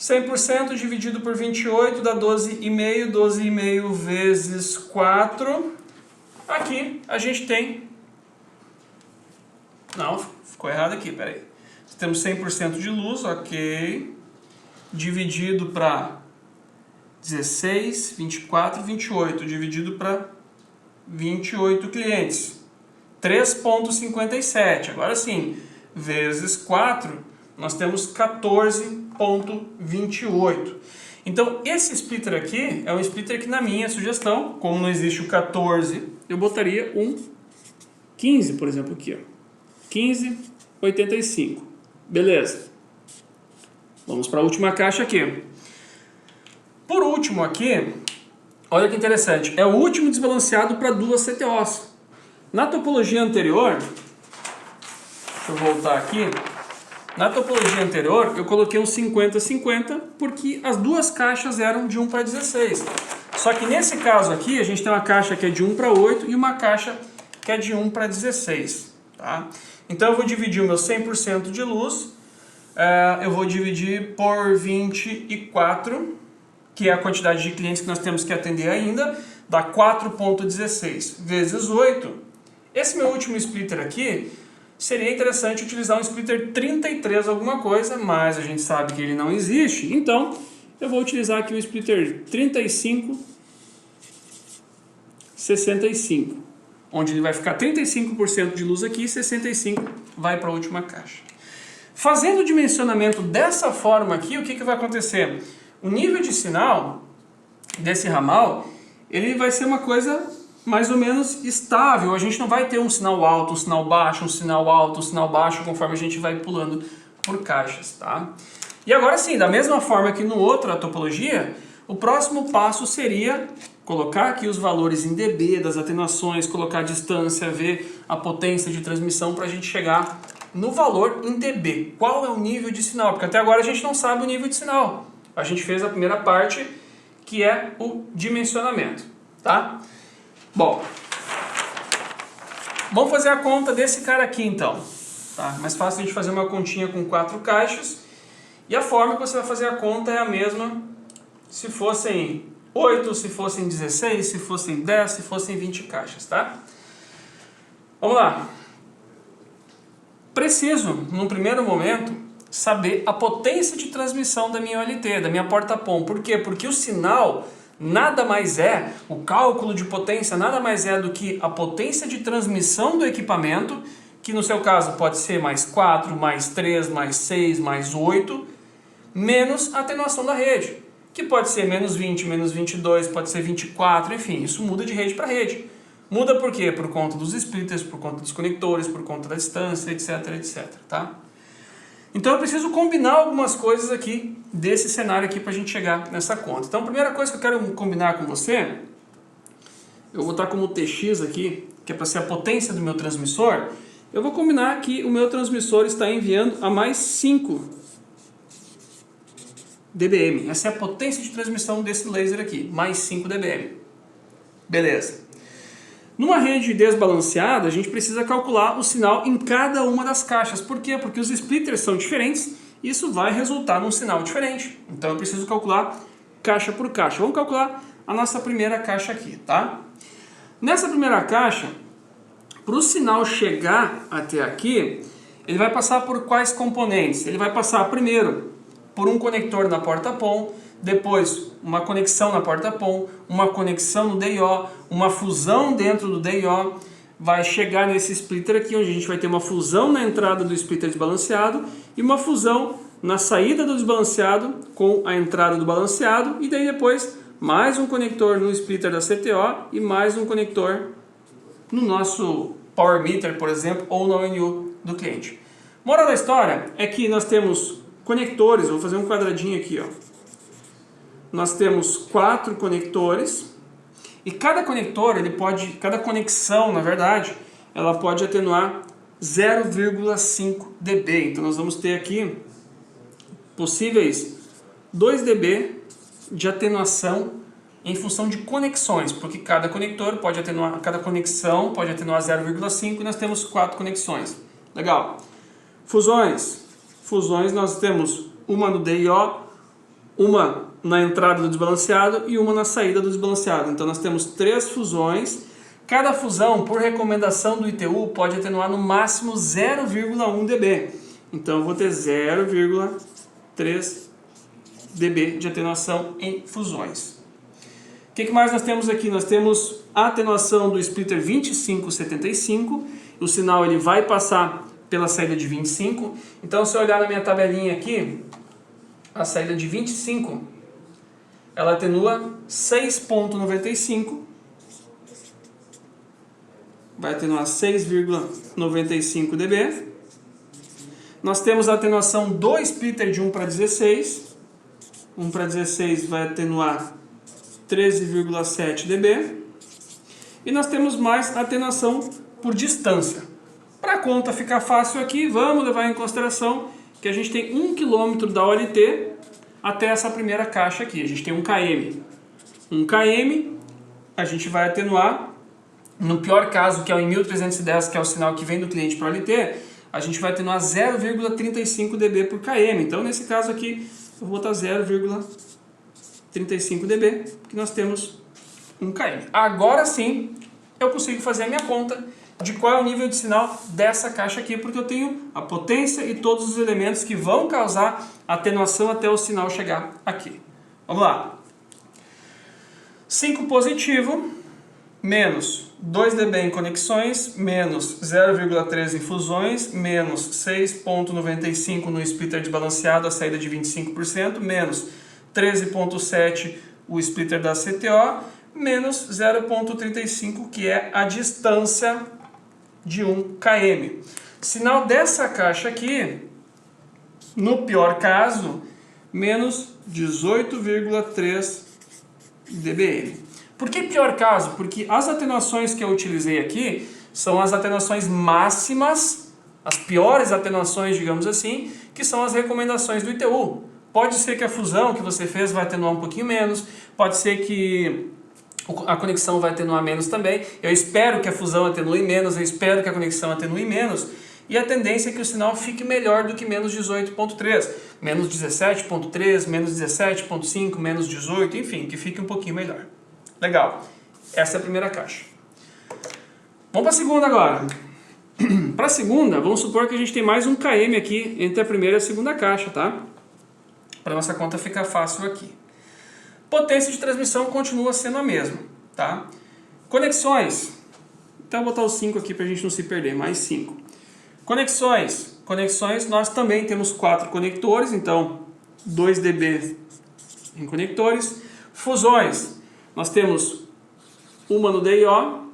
100% dividido por 28 dá 12,5. 12,5 vezes 4. Aqui a gente tem... Não, ficou errado aqui, peraí. Temos 100% de luz, ok. Dividido para 16, 24, 28. Dividido para 28 clientes. 3,57. Agora sim, vezes 4, nós temos 14,28. Então, esse splitter aqui é um splitter que, na minha sugestão, como não existe o 14, eu botaria um 15, por exemplo, aqui. 15,85. Beleza. Vamos para a última caixa aqui. Por último aqui, olha que interessante, é o último desbalanceado para duas CTOs. Na topologia anterior, deixa eu voltar aqui, na topologia anterior eu coloquei um 50-50 porque as duas caixas eram de 1 para 16. Só que nesse caso aqui a gente tem uma caixa que é de 1 para 8 e uma caixa que é de 1 para 16. Tá? Então eu vou dividir o meu 100% de luz, eu vou dividir por 24, que é a quantidade de clientes que nós temos que atender ainda, dá 4,16 vezes 8. Esse meu último splitter aqui, seria interessante utilizar um splitter 33 alguma coisa, mas a gente sabe que ele não existe, então eu vou utilizar aqui o splitter 35-65, onde ele vai ficar 35% de luz aqui e 65% vai para a última caixa. Fazendo o dimensionamento dessa forma aqui, o que vai acontecer? O nível de sinal desse ramal, ele vai ser uma coisa mais ou menos estável. A gente não vai ter um sinal alto, um sinal baixo, um sinal alto, um sinal baixo, conforme a gente vai pulando por caixas, tá? E agora sim, da mesma forma que no outro, a topologia, o próximo passo seria colocar aqui os valores em dB das atenuações, colocar a distância, ver a potência de transmissão para a gente chegar no valor em dB. Qual é o nível de sinal? Porque até agora a gente não sabe o nível de sinal. A gente fez a primeira parte, que é o dimensionamento, tá? Bom, vamos fazer a conta desse cara aqui então. Tá? Mais fácil a gente fazer uma continha com 4 caixas. E a forma que você vai fazer a conta é a mesma se fossem 8, se fossem 16, se fossem 10, se fossem 20 caixas, tá? Vamos lá. Preciso, num primeiro momento, saber a potência de transmissão da minha OLT, da minha porta-POM. Por quê? Porque o sinal nada mais é, o cálculo de potência nada mais é do que a potência de transmissão do equipamento, que no seu caso pode ser mais 4, mais 3, mais 6, mais 8, menos a atenuação da rede, que pode ser menos 20, menos 22, pode ser 24, enfim, isso muda de rede para rede. Muda por quê? Por conta dos splitters, por conta dos conectores, por conta da distância, etc, etc, tá? Então eu preciso combinar algumas coisas aqui desse cenário aqui para a gente chegar nessa conta. Então a primeira coisa que eu quero combinar com você, eu vou botar como TX aqui, que é para ser a potência do meu transmissor. Eu vou combinar que o meu transmissor está enviando a mais 5 dBm. Essa é a potência de transmissão desse laser aqui, mais 5 dBm. Beleza. Numa rede desbalanceada, a gente precisa calcular o sinal em cada uma das caixas. Por quê? Porque os splitters são diferentes e isso vai resultar num sinal diferente. Então eu preciso calcular caixa por caixa. Vamos calcular a nossa primeira caixa aqui, tá? Nessa primeira caixa, para o sinal chegar até aqui, ele vai passar por quais componentes? Ele vai passar primeiro por um conector na porta PON, depois uma conexão na porta PON, uma conexão no DIO, uma fusão dentro do DIO, vai chegar nesse splitter aqui, onde a gente vai ter uma fusão na entrada do splitter desbalanceado e uma fusão na saída do desbalanceado com a entrada do balanceado, e daí depois mais um conector no splitter da CTO e mais um conector no nosso Power Meter, por exemplo, ou no ONU do cliente. Moral da história é que nós temos conectores, vou fazer um quadradinho aqui, ó. Nós temos 4 conectores e cada conector, cada conexão, na verdade, ela pode atenuar 0,5 dB. Então nós vamos ter aqui possíveis 2 dB de atenuação em função de conexões, porque cada conector pode atenuar, cada conexão pode atenuar 0,5 e nós temos 4 conexões. Legal. Fusões. Fusões nós temos uma no DIO, uma na entrada do desbalanceado e uma na saída do desbalanceado. Então nós temos 3 fusões. Cada fusão, por recomendação do ITU, pode atenuar no máximo 0,1 dB. Então eu vou ter 0,3 dB de atenuação em fusões. O que mais nós temos aqui? Nós temos a atenuação do splitter 2575. O sinal ele vai passar pela saída de 25. Então se eu olhar na minha tabelinha aqui, a saída de 25, ela atenua 6,95. Vai atenuar 6,95 dB. Nós temos a atenuação do splitter de 1 para 16. 1 para 16 vai atenuar 13,7 dB. E nós temos mais atenuação por distância. Para a conta ficar fácil aqui, vamos levar em consideração que a gente tem 1 km da OLT até essa primeira caixa aqui. A gente tem 1 km. 1 km, a gente vai atenuar, no pior caso, que é o em 1310, que é o sinal que vem do cliente para a OLT, a gente vai atenuar 0,35 dB por km. Então, nesse caso aqui, eu vou botar 0,35 dB, porque nós temos 1 km. Agora sim, eu consigo fazer a minha conta de qual é o nível de sinal dessa caixa aqui, porque eu tenho a potência e todos os elementos que vão causar atenuação até o sinal chegar aqui. Vamos lá. 5 positivo, menos 2 dB em conexões, menos 0,3 em fusões, menos 6,95 no splitter desbalanceado, a saída de 25%, menos 13,7 o splitter da CTO, menos 0,35, que é a distância de 1 km. Sinal dessa caixa aqui, no pior caso, menos 18,3 dBm. Por que pior caso? Porque as atenuações que eu utilizei aqui são as atenuações máximas, as piores atenuações, digamos assim, que são as recomendações do ITU. Pode ser que a fusão que você fez vai atenuar um pouquinho menos, pode ser que a conexão vai atenuar menos também. Eu espero que a fusão atenue menos, eu espero que a conexão atenue menos. E a tendência é que o sinal fique melhor do que menos 18,3, menos 17,3, menos 17,5, menos 18, enfim, que fique um pouquinho melhor. Legal. Essa é a primeira caixa. Vamos para a segunda agora. Para a segunda, vamos supor que a gente tem mais 1 km aqui entre a primeira e a segunda caixa, tá? Para nossa conta ficar fácil aqui. Potência de transmissão continua sendo a mesma, tá? Conexões. Então eu vou botar os 5 aqui para a gente não se perder, mais 5. Conexões. Conexões, nós também temos 4 conectores, então 2 dB em conectores. Fusões. Nós temos uma no DIO,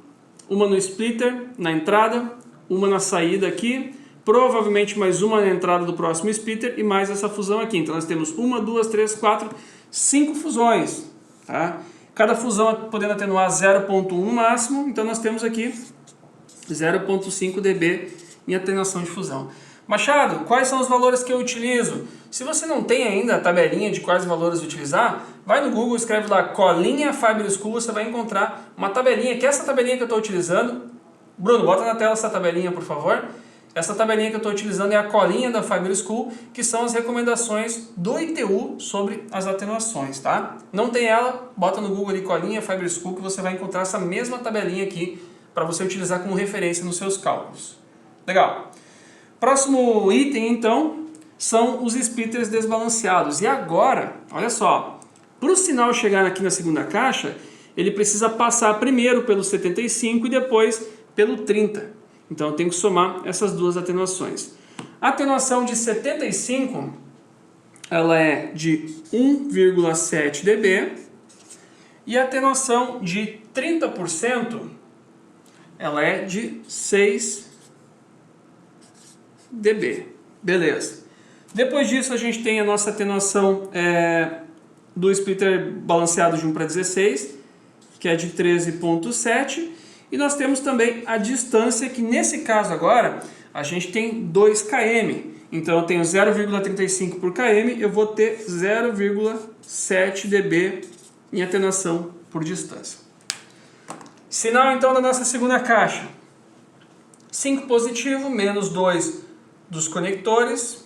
uma no splitter, na entrada, uma na saída aqui, provavelmente mais uma na entrada do próximo splitter e mais essa fusão aqui. Então nós temos 1, 2, 3, 4, 5 fusões. Tá? Cada fusão podendo atenuar 0,1 no máximo, então nós temos aqui 0,5 dB em atenuação de fusão. Machado, quais são os valores que eu utilizo? Se você não tem ainda a tabelinha de quais valores utilizar, vai no Google, escreve lá colinha Fiber School, você vai encontrar uma tabelinha, que é essa tabelinha que eu estou utilizando. Bruno, bota na tela essa tabelinha, por favor. Essa tabelinha que eu estou utilizando é a colinha da Fiber School, que são as recomendações do ITU sobre as atenuações, tá? Não tem ela, bota no Google ali colinha Fiber School, que você vai encontrar essa mesma tabelinha aqui para você utilizar como referência nos seus cálculos. Legal. Próximo item, então, são os splitters desbalanceados. E agora, olha só, para o sinal chegar aqui na segunda caixa, ele precisa passar primeiro pelo 75 e depois pelo 30. Então eu tenho que somar essas duas atenuações. A atenuação de 75, ela é de 1,7 dB. E a atenuação de 30%, ela é de 6 dB. Beleza. Depois disso a gente tem a nossa atenuação do splitter balanceado de 1 para 16, que é de 13,7. E nós temos também a distância, que nesse caso agora a gente tem 2 km. Então eu tenho 0,35 por km, eu vou ter 0,7 dB em atenuação por distância. Sinal então da nossa segunda caixa. 5 positivo, menos 2 dos conectores,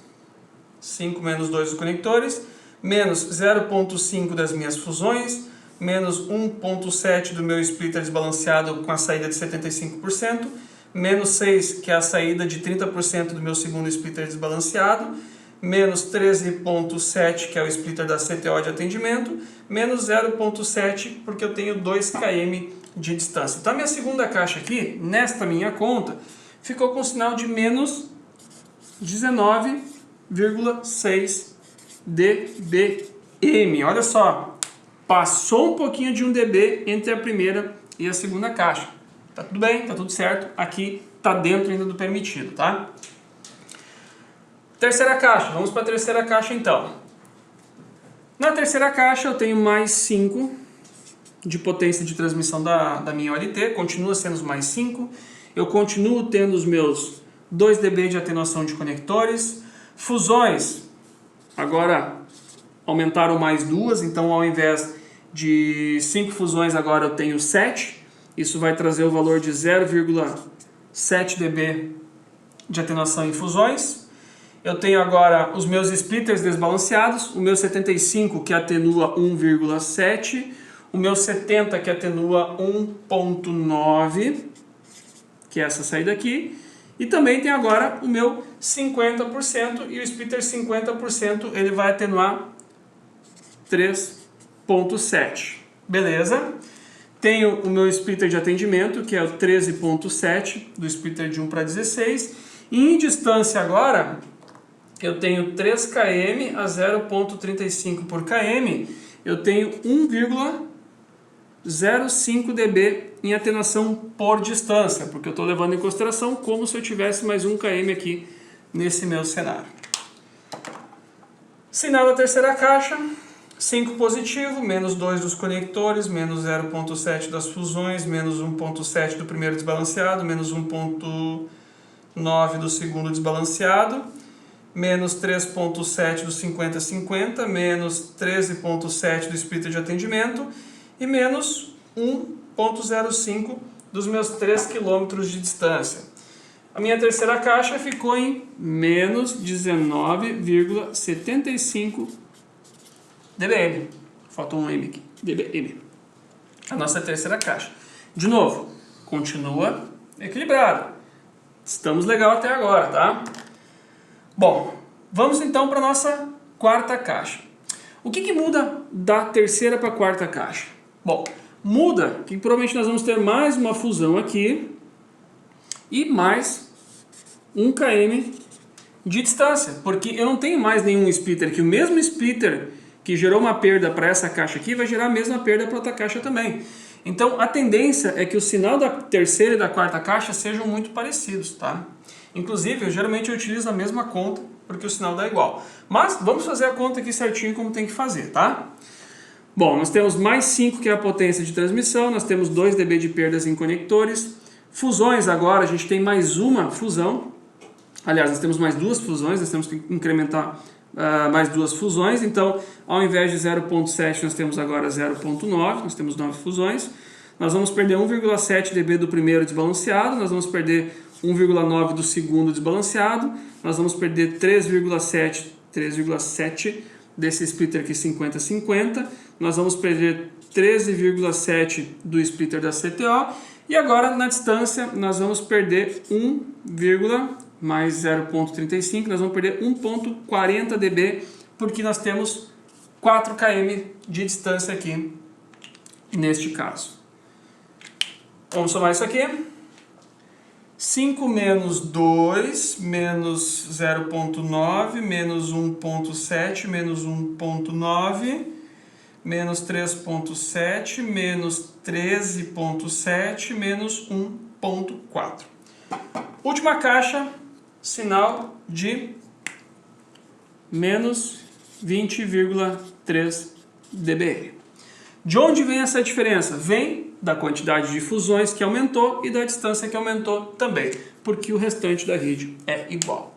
5 menos 2 dos conectores, menos 0,5 das minhas fusões, menos 1,7 do meu splitter desbalanceado com a saída de 75%, menos 6, que é a saída de 30% do meu segundo splitter desbalanceado, menos 13,7, que é o splitter da CTO de atendimento, menos 0,7, porque eu tenho 2 km de distância. Então a minha segunda caixa aqui, nesta minha conta, ficou com sinal de menos 19,6 dBm. Olha só, passou um pouquinho de 1 dB entre a primeira e a segunda caixa. Tá tudo bem, tá tudo certo. Aqui tá dentro ainda do permitido, tá? Terceira caixa, vamos para a terceira caixa então. Na terceira caixa eu tenho mais 5 de potência de transmissão da minha OLT, continua sendo os mais 5. Eu continuo tendo os meus 2 dB de atenuação de conectores. Fusões, agora aumentaram mais 2, então ao invés de 5 fusões agora eu tenho 7. Isso vai trazer o valor de 0,7 dB de atenuação em fusões. Eu tenho agora os meus splitters desbalanceados, o meu 75 que atenua 1,7, o meu 70 que atenua 1,9, que é essa saída aqui, e também tem agora o meu 50%, e o splitter 50% ele vai atenuar 3,7. Beleza? Tenho o meu splitter de atendimento, que é o 13,7 do splitter de 1 para 16. E em distância agora, eu tenho 3 km a 0,35 por km, eu tenho 1,05 dB em atenuação por distância, porque eu estou levando em consideração como se eu tivesse mais 1 km aqui nesse meu cenário. Sinal da terceira caixa, 5 positivo, menos 2 dos conectores, menos 0,7 das fusões, menos 1,7 do primeiro desbalanceado, menos 1,9 do segundo desbalanceado, menos 3,7 do 50-50, menos 13,7 do splitter de atendimento e menos 1,05 dos meus 3 km de distância. A minha terceira caixa ficou em menos 19,75 dBm. Faltou um M aqui. dBm. A nossa terceira caixa. De novo, continua equilibrado. Estamos legal até agora, tá? Bom, vamos então para a nossa quarta caixa. O que muda da terceira para a quarta caixa? Bom, muda que provavelmente nós vamos ter mais uma fusão aqui e mais 1 km de distância, porque eu não tenho mais nenhum splitter, que o mesmo splitter que gerou uma perda para essa caixa aqui vai gerar a mesma perda para outra caixa também. Então a tendência é que o sinal da terceira e da quarta caixa sejam muito parecidos, tá? Inclusive, geralmente eu utilizo a mesma conta, porque o sinal dá igual. Mas vamos fazer a conta aqui certinho como tem que fazer, tá? Bom, nós temos mais 5, que é a potência de transmissão, nós temos 2 dB de perdas em conectores. Fusões agora, a gente tem mais uma fusão. Aliás, nós temos mais 2 fusões, nós temos que incrementar mais 2 fusões. Então, ao invés de 0.7, nós temos agora 0.9, nós temos 9 fusões. Nós vamos perder 1,7 dB do primeiro desbalanceado, nós vamos perder 1,9 do segundo desbalanceado, nós vamos perder 3,7 desse splitter aqui 50-50, nós vamos perder 13,7 do splitter da CTO, e agora na distância nós vamos perder 1, mais 0,35, nós vamos perder 1,40 dB, porque nós temos 4 km de distância aqui neste caso. Vamos somar isso aqui. 5 menos 2, menos 0,9, menos 1,7, menos 1,9, menos 3,7, menos 13,7, menos 1,4. Última caixa, sinal de menos 20,3 dBm. De onde vem essa diferença? Vem da quantidade de fusões que aumentou e da distância que aumentou também, porque o restante da rede é igual.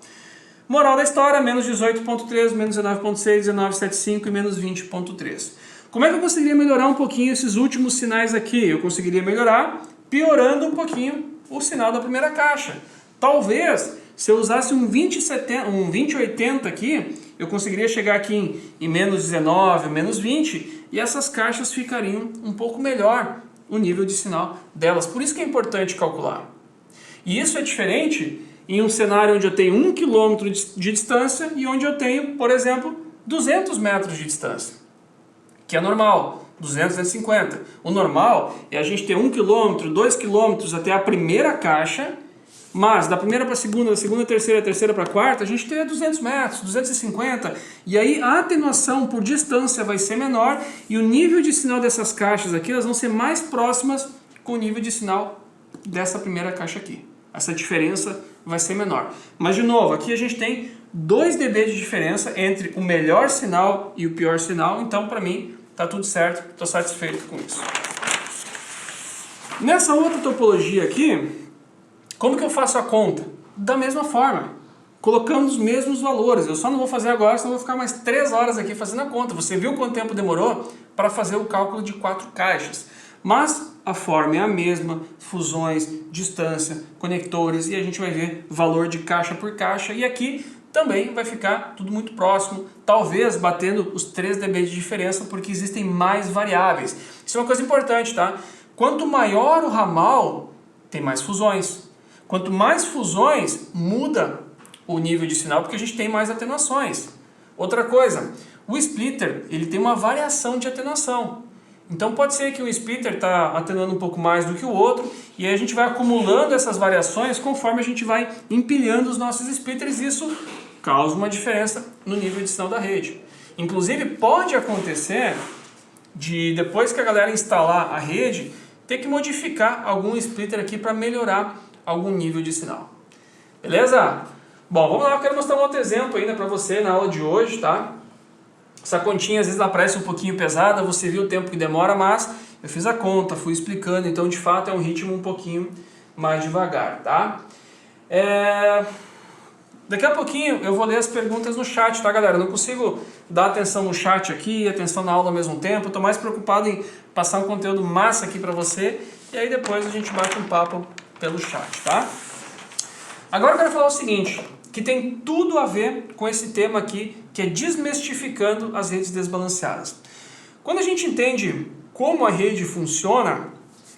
Moral da história, menos 18,3, menos 19,6, 19,75 e menos 20,3. Como é que eu conseguiria melhorar um pouquinho esses últimos sinais aqui? Eu conseguiria melhorar piorando um pouquinho o sinal da primeira caixa. Talvez, se eu usasse um 2080 aqui, eu conseguiria chegar aqui em menos 19, menos 20, e essas caixas ficariam um pouco melhor o nível de sinal delas. Por isso que é importante calcular. E isso é diferente em um cenário onde eu tenho 1 km de distância e onde eu tenho, por exemplo, 200 metros de distância, que é normal, 200, 250. O normal é a gente ter 1 km, 2 km até a primeira caixa, mas da primeira para a segunda, da segunda para a terceira, da terceira para a quarta, a gente tem 200 metros, 250, e aí a atenuação por distância vai ser menor e o nível de sinal dessas caixas aqui elas vão ser mais próximas com o nível de sinal dessa primeira caixa aqui. Essa diferença vai ser menor. Mas de novo, aqui a gente tem 2 dB de diferença entre o melhor sinal e o pior sinal, então para mim está tudo certo, estou satisfeito com isso. Nessa outra topologia aqui, como que eu faço a conta? Da mesma forma, colocando os mesmos valores. Eu só não vou fazer agora, senão eu vou ficar mais 3 horas aqui fazendo a conta. Você viu quanto tempo demorou para fazer o cálculo de 4 caixas. Mas a forma é a mesma, fusões, distância, conectores, e a gente vai ver valor de caixa por caixa. E aqui também vai ficar tudo muito próximo, talvez batendo os 3 dB de diferença, porque existem mais variáveis. Isso é uma coisa importante, tá? Quanto maior o ramal, tem mais fusões. Quanto mais fusões, muda o nível de sinal, porque a gente tem mais atenuações. Outra coisa, o splitter ele tem uma variação de atenuação. Então pode ser que o splitter está atenuando um pouco mais do que o outro, e aí a gente vai acumulando essas variações conforme a gente vai empilhando os nossos splitters, e isso causa uma diferença no nível de sinal da rede. Inclusive pode acontecer de depois que a galera instalar a rede, ter que modificar algum splitter aqui para melhorar algum nível de sinal. Beleza? Bom, vamos lá, eu quero mostrar um outro exemplo ainda para você na aula de hoje, tá? Essa continha às vezes ela parece um pouquinho pesada, você viu o tempo que demora, mas eu fiz a conta, fui explicando, então de fato é um ritmo um pouquinho mais devagar, tá? Daqui a pouquinho eu vou ler as perguntas no chat, tá, galera? Eu não consigo dar atenção no chat aqui e atenção na aula ao mesmo tempo, eu tô mais preocupado em passar um conteúdo massa aqui para você, e aí depois a gente bate um papo pelo chat, tá? Agora eu quero falar o seguinte, que tem tudo a ver com esse tema aqui, que é desmistificando as redes desbalanceadas. Quando a gente entende como a rede funciona,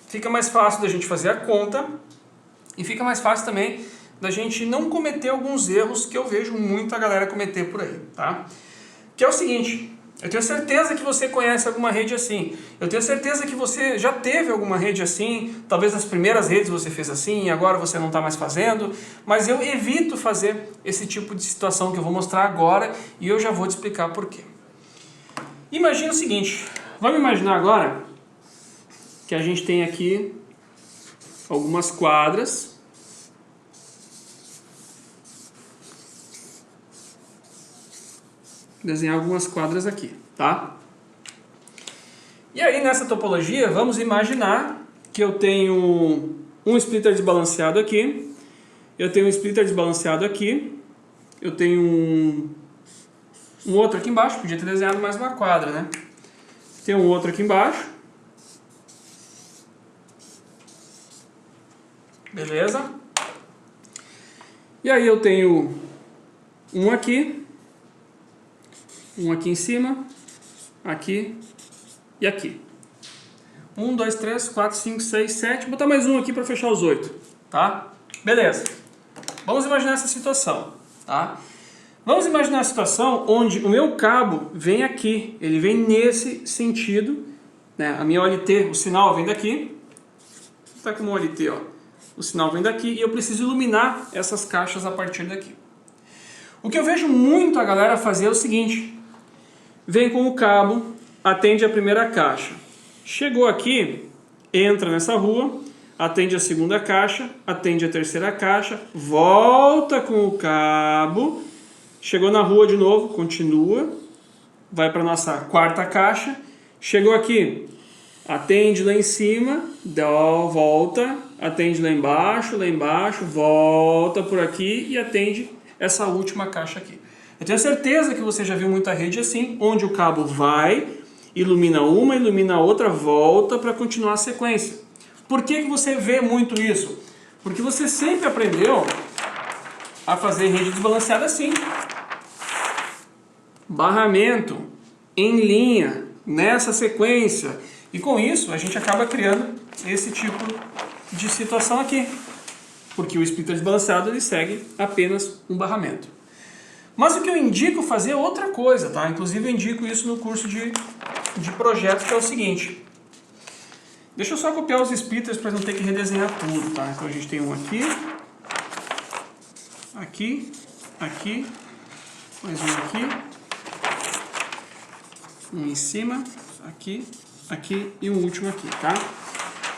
fica mais fácil da gente fazer a conta e fica mais fácil também da gente não cometer alguns erros que eu vejo muita galera cometer por aí, tá? Que é o seguinte, eu tenho certeza que você conhece alguma rede assim. Eu tenho certeza que você já teve alguma rede assim. Talvez nas primeiras redes você fez assim e agora você não está mais fazendo. Mas eu evito fazer esse tipo de situação que eu vou mostrar agora e eu já vou te explicar por quê. Imagina o seguinte. Vamos imaginar agora que a gente tem aqui algumas quadras. desenhar algumas quadras aqui, tá? E aí nessa topologia, vamos imaginar que eu tenho um splitter desbalanceado aqui, eu tenho um splitter desbalanceado aqui, eu tenho um outro aqui embaixo, podia ter desenhado mais uma quadra, né? Tem um outro aqui embaixo. Beleza? E aí eu tenho um aqui em cima, aqui e aqui. 1, 2, 3, 4, 5, 6, 7. Vou botar mais um aqui para fechar os 8, tá? Beleza. Vamos imaginar essa situação, tá? Vamos imaginar a situação onde o meu cabo vem aqui, ele vem nesse sentido, né? A minha OLT, o sinal vem daqui, está como OLT, ó. O sinal vem daqui e eu preciso iluminar essas caixas a partir daqui. O que eu vejo muito a galera fazer é o seguinte: vem com o cabo, atende a primeira caixa, chegou aqui, entra nessa rua, atende a segunda caixa, atende a terceira caixa, volta com o cabo, chegou na rua de novo, continua, vai para nossa quarta caixa, chegou aqui, atende lá em cima, volta, atende lá embaixo, volta por aqui e atende essa última caixa aqui. Eu tenho certeza que você já viu muita rede assim, onde o cabo vai, ilumina uma, ilumina a outra, volta para continuar a sequência. Por que você vê muito isso? Porque você sempre aprendeu a fazer rede desbalanceada assim. Barramento em linha, nessa sequência. E com isso a gente acaba criando esse tipo de situação aqui. Porque o splitter desbalanceado ele segue apenas um barramento. Mas o que eu indico fazer é outra coisa, tá? Inclusive eu indico isso no curso de projeto, que é o seguinte. Deixa eu só copiar os splitters para não ter que redesenhar tudo, tá? Então a gente tem um aqui, aqui, aqui, mais um aqui, um em cima, aqui, aqui e um último aqui, tá?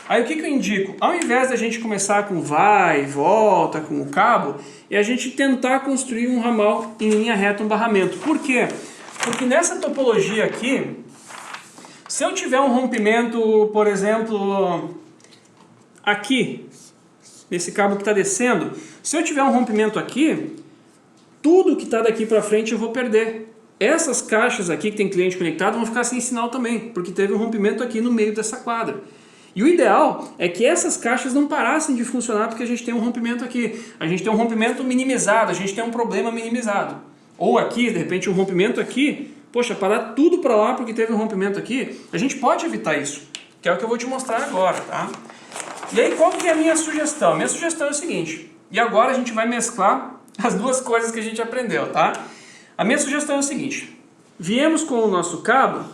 Aí o que eu indico? Ao invés da gente começar com vai, volta, com o cabo, é a gente tentar construir um ramal em linha reta, um barramento. Por quê? Porque nessa topologia aqui, se eu tiver um rompimento, por exemplo, aqui, nesse cabo que está descendo, se eu tiver um rompimento aqui, tudo que está daqui para frente eu vou perder. Essas caixas aqui que tem cliente conectado vão ficar sem sinal também, porque teve um rompimento aqui no meio dessa quadra. E o ideal é que essas caixas não parassem de funcionar porque a gente tem um rompimento aqui. A gente tem um rompimento minimizado, a gente tem um problema minimizado. Ou aqui, de repente, um rompimento aqui, poxa, parar tudo para lá porque teve um rompimento aqui, a gente pode evitar isso, que é o que eu vou te mostrar agora, tá? E aí, qual que é a minha sugestão? Minha sugestão é o seguinte, e agora a gente vai mesclar as duas coisas que a gente aprendeu, tá? A minha sugestão é o seguinte, viemos com o nosso cabo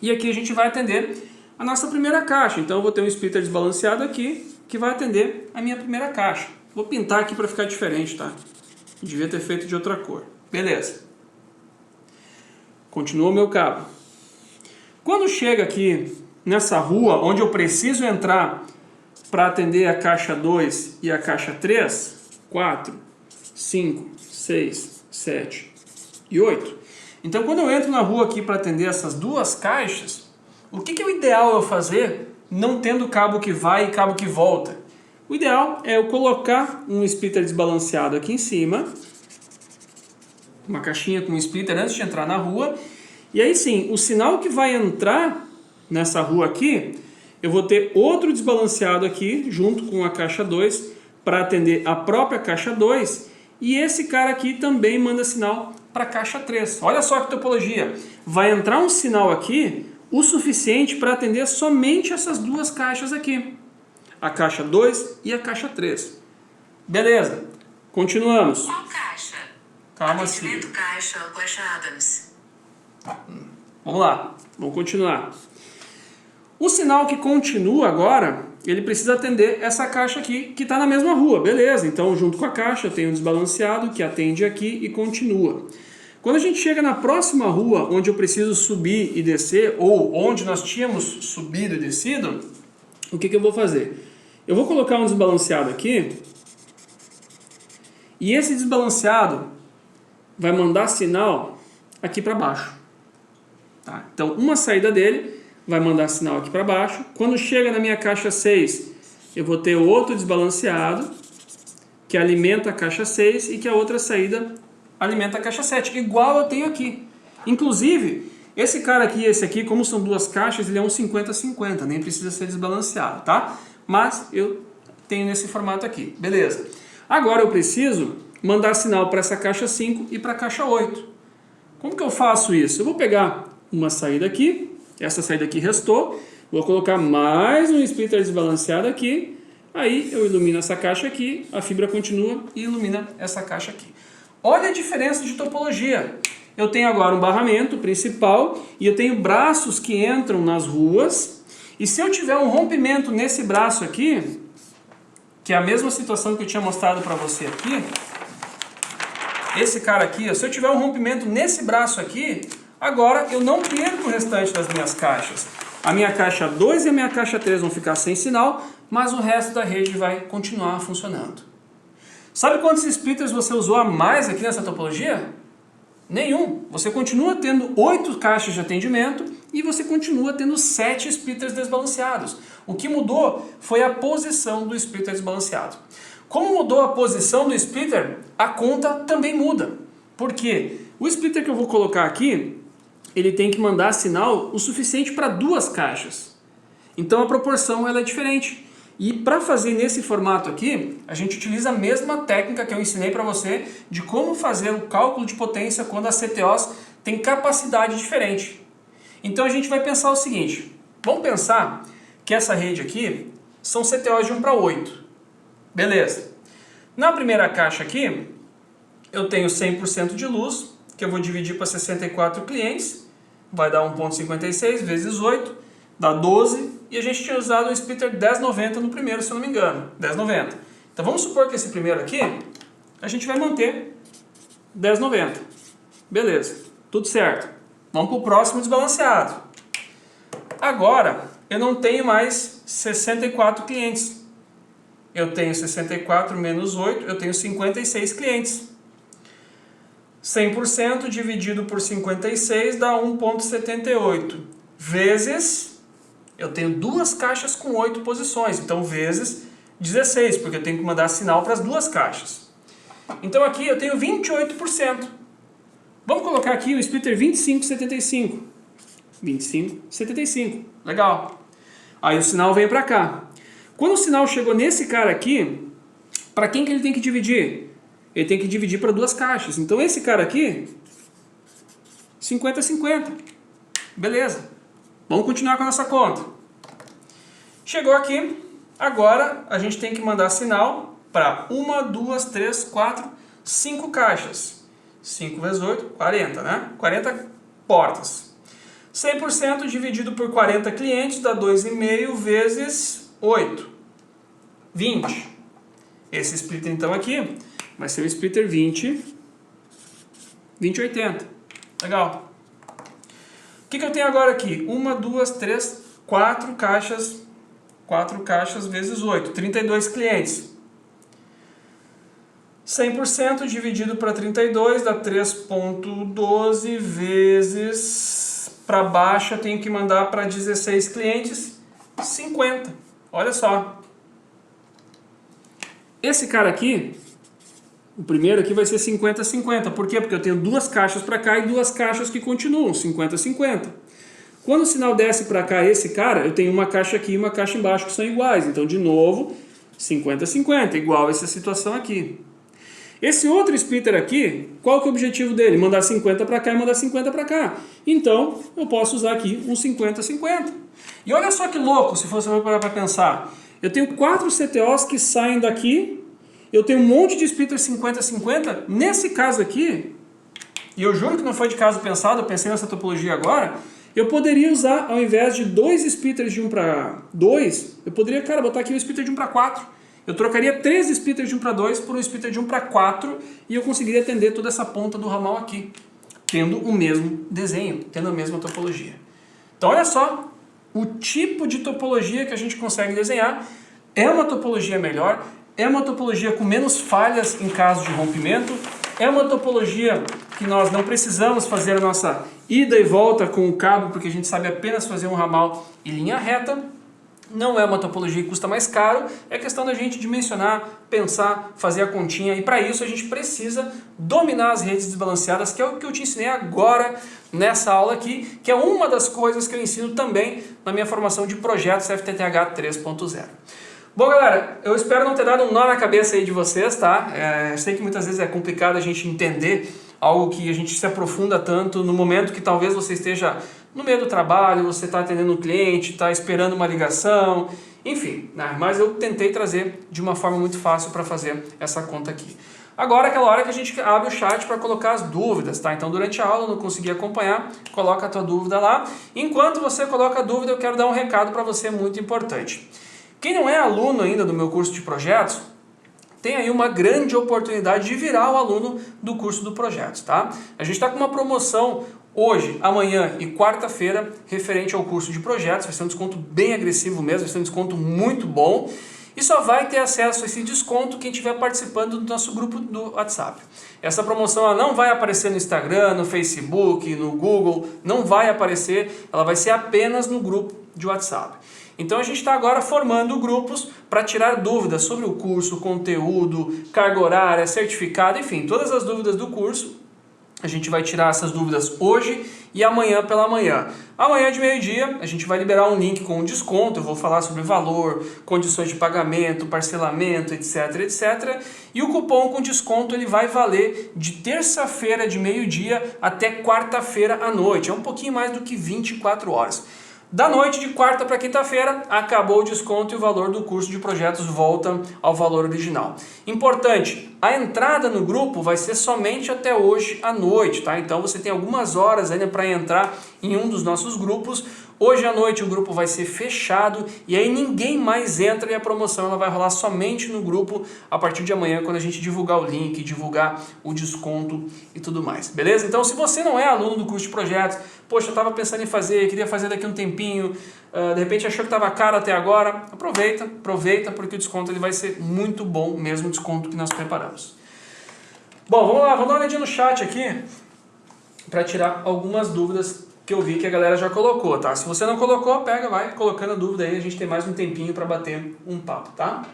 e aqui a gente vai atender a nossa primeira caixa. Então eu vou ter um splitter desbalanceado aqui que vai atender a minha primeira caixa. Vou pintar aqui para ficar diferente, tá? Devia ter feito de outra cor. Beleza. Continua o meu cabo. Quando chega aqui nessa rua, onde eu preciso entrar para atender a caixa 2 e a caixa 3, 4, 5, 6, 7 e 8. Então quando eu entro na rua aqui para atender essas duas caixas, o que é o ideal eu fazer não tendo cabo que vai e cabo que volta? O ideal é eu colocar um splitter desbalanceado aqui em cima, uma caixinha com um splitter antes de entrar na rua, e aí sim, o sinal que vai entrar nessa rua aqui, eu vou ter outro desbalanceado aqui, junto com a caixa 2, para atender a própria caixa 2, e esse cara aqui também manda sinal para a caixa 3. Olha só que topologia, vai entrar um sinal aqui, o suficiente para atender somente essas duas caixas aqui. A caixa 2 e a caixa 3. Beleza, continuamos. Qual caixa? Calma, Atendimento caixa Flash Adams. Vamos lá, vamos continuar. O sinal que continua agora, ele precisa atender essa caixa aqui, que está na mesma rua. Beleza, então junto com a caixa eu tenho um desbalanceado que atende aqui e continua. Quando a gente chega na próxima rua, onde eu preciso subir e descer, ou onde nós tínhamos subido e descido, o que eu vou fazer? Eu vou colocar um desbalanceado aqui, e esse desbalanceado vai mandar sinal aqui para baixo. Tá? Então, uma saída dele vai mandar sinal aqui para baixo. Quando chega na minha caixa 6, eu vou ter outro desbalanceado, que alimenta a caixa 6 e que a outra saída alimenta a caixa 7, igual eu tenho aqui. Inclusive, esse cara aqui e esse aqui, como são duas caixas, ele é um 50-50, nem precisa ser desbalanceado, tá? Mas eu tenho nesse formato aqui, beleza. Agora eu preciso mandar sinal para essa caixa 5 e para a caixa 8. Como que eu faço isso? Eu vou pegar uma saída aqui, essa saída aqui restou, vou colocar mais um splitter desbalanceado aqui, aí eu ilumino essa caixa aqui, a fibra continua e ilumina essa caixa aqui. Olha a diferença de topologia. Eu tenho agora um barramento principal e eu tenho braços que entram nas ruas, e se eu tiver um rompimento nesse braço aqui, que é a mesma situação que eu tinha mostrado para você aqui, esse cara aqui, se eu tiver um rompimento nesse braço aqui, agora eu não perco o restante das minhas caixas. A minha caixa 2 e a minha caixa 3 vão ficar sem sinal, mas o resto da rede vai continuar funcionando. Sabe quantos splitters você usou a mais aqui nessa topologia? Nenhum. Você continua tendo 8 caixas de atendimento e você continua tendo 7 splitters desbalanceados. O que mudou foi a posição do splitter desbalanceado. Como mudou a posição do splitter, a conta também muda. Por quê? O splitter que eu vou colocar aqui, ele tem que mandar sinal o suficiente para 2 caixas. Então a proporção ela é diferente. E para fazer nesse formato aqui, a gente utiliza a mesma técnica que eu ensinei para você de como fazer o cálculo de potência quando as CTOs têm capacidade diferente. Então a gente vai pensar o seguinte, vamos pensar que essa rede aqui são CTOs de 1 para 8. Beleza. Na primeira caixa aqui, eu tenho 100% de luz, que eu vou dividir para 64 clientes, vai dar 1,56 vezes 8, dá 12, e a gente tinha usado um splitter 1090 no primeiro, se eu não me engano, 1090. Então vamos supor que esse primeiro aqui, a gente vai manter 1090. Beleza, tudo certo. Vamos para o próximo desbalanceado. Agora, eu não tenho mais 64 clientes. Eu tenho 64 menos 8, eu tenho 56 clientes. 100% dividido por 56 dá 1,78. Vezes, eu tenho 2 caixas com 8 posições, então vezes 16, porque eu tenho que mandar sinal para as 2 caixas. Então aqui eu tenho 28%. Vamos colocar aqui o splitter 2575. 2575, legal. Aí o sinal veio para cá. Quando o sinal chegou nesse cara aqui, para quem que ele tem que dividir? Ele tem que dividir para 2 caixas. Então esse cara aqui, 50-50. Beleza. Vamos continuar com a nossa conta. Chegou aqui, agora a gente tem que mandar sinal para 1, 2, 3, 4, 5 caixas. 5 vezes 8, 40, né? 40 portas. 100% dividido por 40 clientes dá 2,5 vezes 8. 20. Esse splitter então aqui vai ser o splitter 2080. Legal. O que eu tenho agora aqui? 1, 2, 3, 4 caixas. 4 caixas vezes 8. 32 clientes. 100% dividido para 32 dá 3,12 vezes... Para baixo eu tenho que mandar para 16 clientes. 50. Olha só. Esse cara aqui, o primeiro aqui vai ser 50-50. Por quê? Porque eu tenho 2 caixas para cá e 2 caixas que continuam, 50-50. Quando o sinal desce para cá, esse cara, eu tenho uma caixa aqui e uma caixa embaixo que são iguais. Então, de novo, 50-50, igual a essa situação aqui. Esse outro splitter aqui, qual que é o objetivo dele? Mandar 50 para cá e mandar 50 para cá. Então, eu posso usar aqui um 50-50. E olha só que louco, se você for parar para pensar. Eu tenho 4 CTOs que saem daqui, eu tenho um monte de splitter 50-50. Nesse caso aqui, e eu juro que não foi de caso pensado, eu pensei nessa topologia agora, eu poderia usar, ao invés de 2 splitters de 1 para 2, eu poderia, cara, botar aqui um splitter de 1 para 4. Eu trocaria 3 splitters de 1 para 2 por um splitter de 1 para 4 e eu conseguiria atender toda essa ponta do ramal aqui, tendo o mesmo desenho, tendo a mesma topologia. Então olha só, o tipo de topologia que a gente consegue desenhar é uma topologia melhor, é uma topologia com menos falhas em caso de rompimento É uma topologia que nós não precisamos fazer a nossa ida e volta com o cabo, porque a gente sabe apenas fazer um ramal em linha reta. Não é uma topologia que custa mais caro, é questão da gente dimensionar, pensar, fazer a continha, e para isso a gente precisa dominar as redes desbalanceadas, que é o que eu te ensinei agora nessa aula aqui, que é uma das coisas que eu ensino também na minha formação de projetos FTTH 3.0. Bom, galera, eu espero não ter dado um nó na cabeça aí de vocês, tá? Eu sei que muitas vezes é complicado a gente entender algo que a gente se aprofunda tanto no momento que talvez você esteja no meio do trabalho, você está atendendo um cliente, está esperando uma ligação, enfim, né? Mas eu tentei trazer de uma forma muito fácil para fazer essa conta aqui. Agora é aquela hora que a gente abre o chat para colocar as dúvidas, tá? Então durante a aula eu não consegui acompanhar, coloca a tua dúvida lá. Enquanto você coloca a dúvida, eu quero dar um recado para você muito importante. Quem não é aluno ainda do meu curso de projetos, tem aí uma grande oportunidade de virar o aluno do curso do projetos, tá? A gente está com uma promoção hoje, amanhã e quarta-feira referente ao curso de projetos, vai ser um desconto bem agressivo mesmo, vai ser um desconto muito bom e só vai ter acesso a esse desconto quem estiver participando do nosso grupo do WhatsApp. Essa promoção ela não vai aparecer no Instagram, no Facebook, no Google, não vai aparecer, ela vai ser apenas no grupo de WhatsApp. Então a gente está agora formando grupos para tirar dúvidas sobre o curso, conteúdo, carga horária, certificado, enfim, todas as dúvidas do curso. A gente vai tirar essas dúvidas hoje e amanhã pela manhã. Amanhã de meio-dia a gente vai liberar um link com um desconto, eu vou falar sobre valor, condições de pagamento, parcelamento, etc, etc. E o cupom com desconto ele vai valer de terça-feira de meio-dia até quarta-feira à noite. É um pouquinho mais do que 24 horas. Da noite de quarta para quinta-feira, acabou o desconto e o valor do curso de projetos volta ao valor original. Importante, a entrada no grupo vai ser somente até hoje à noite, tá? Então você tem algumas horas ainda para entrar em um dos nossos grupos. Hoje à noite o grupo vai ser fechado e aí ninguém mais entra e a promoção ela vai rolar somente no grupo a partir de amanhã, quando a gente divulgar o link, divulgar o desconto e tudo mais, beleza? Então se você não é aluno do curso de projetos, poxa, eu estava pensando em fazer, queria fazer daqui um tempinho, de repente achou que estava caro até agora, aproveita porque o desconto ele vai ser muito bom, mesmo o desconto que nós preparamos. Bom, vamos lá, vamos dar uma olhadinha no chat aqui para tirar algumas dúvidas que eu vi que a galera já colocou, tá? Se você não colocou, pega, vai colocando a dúvida aí, a gente tem mais um tempinho para bater um papo, tá?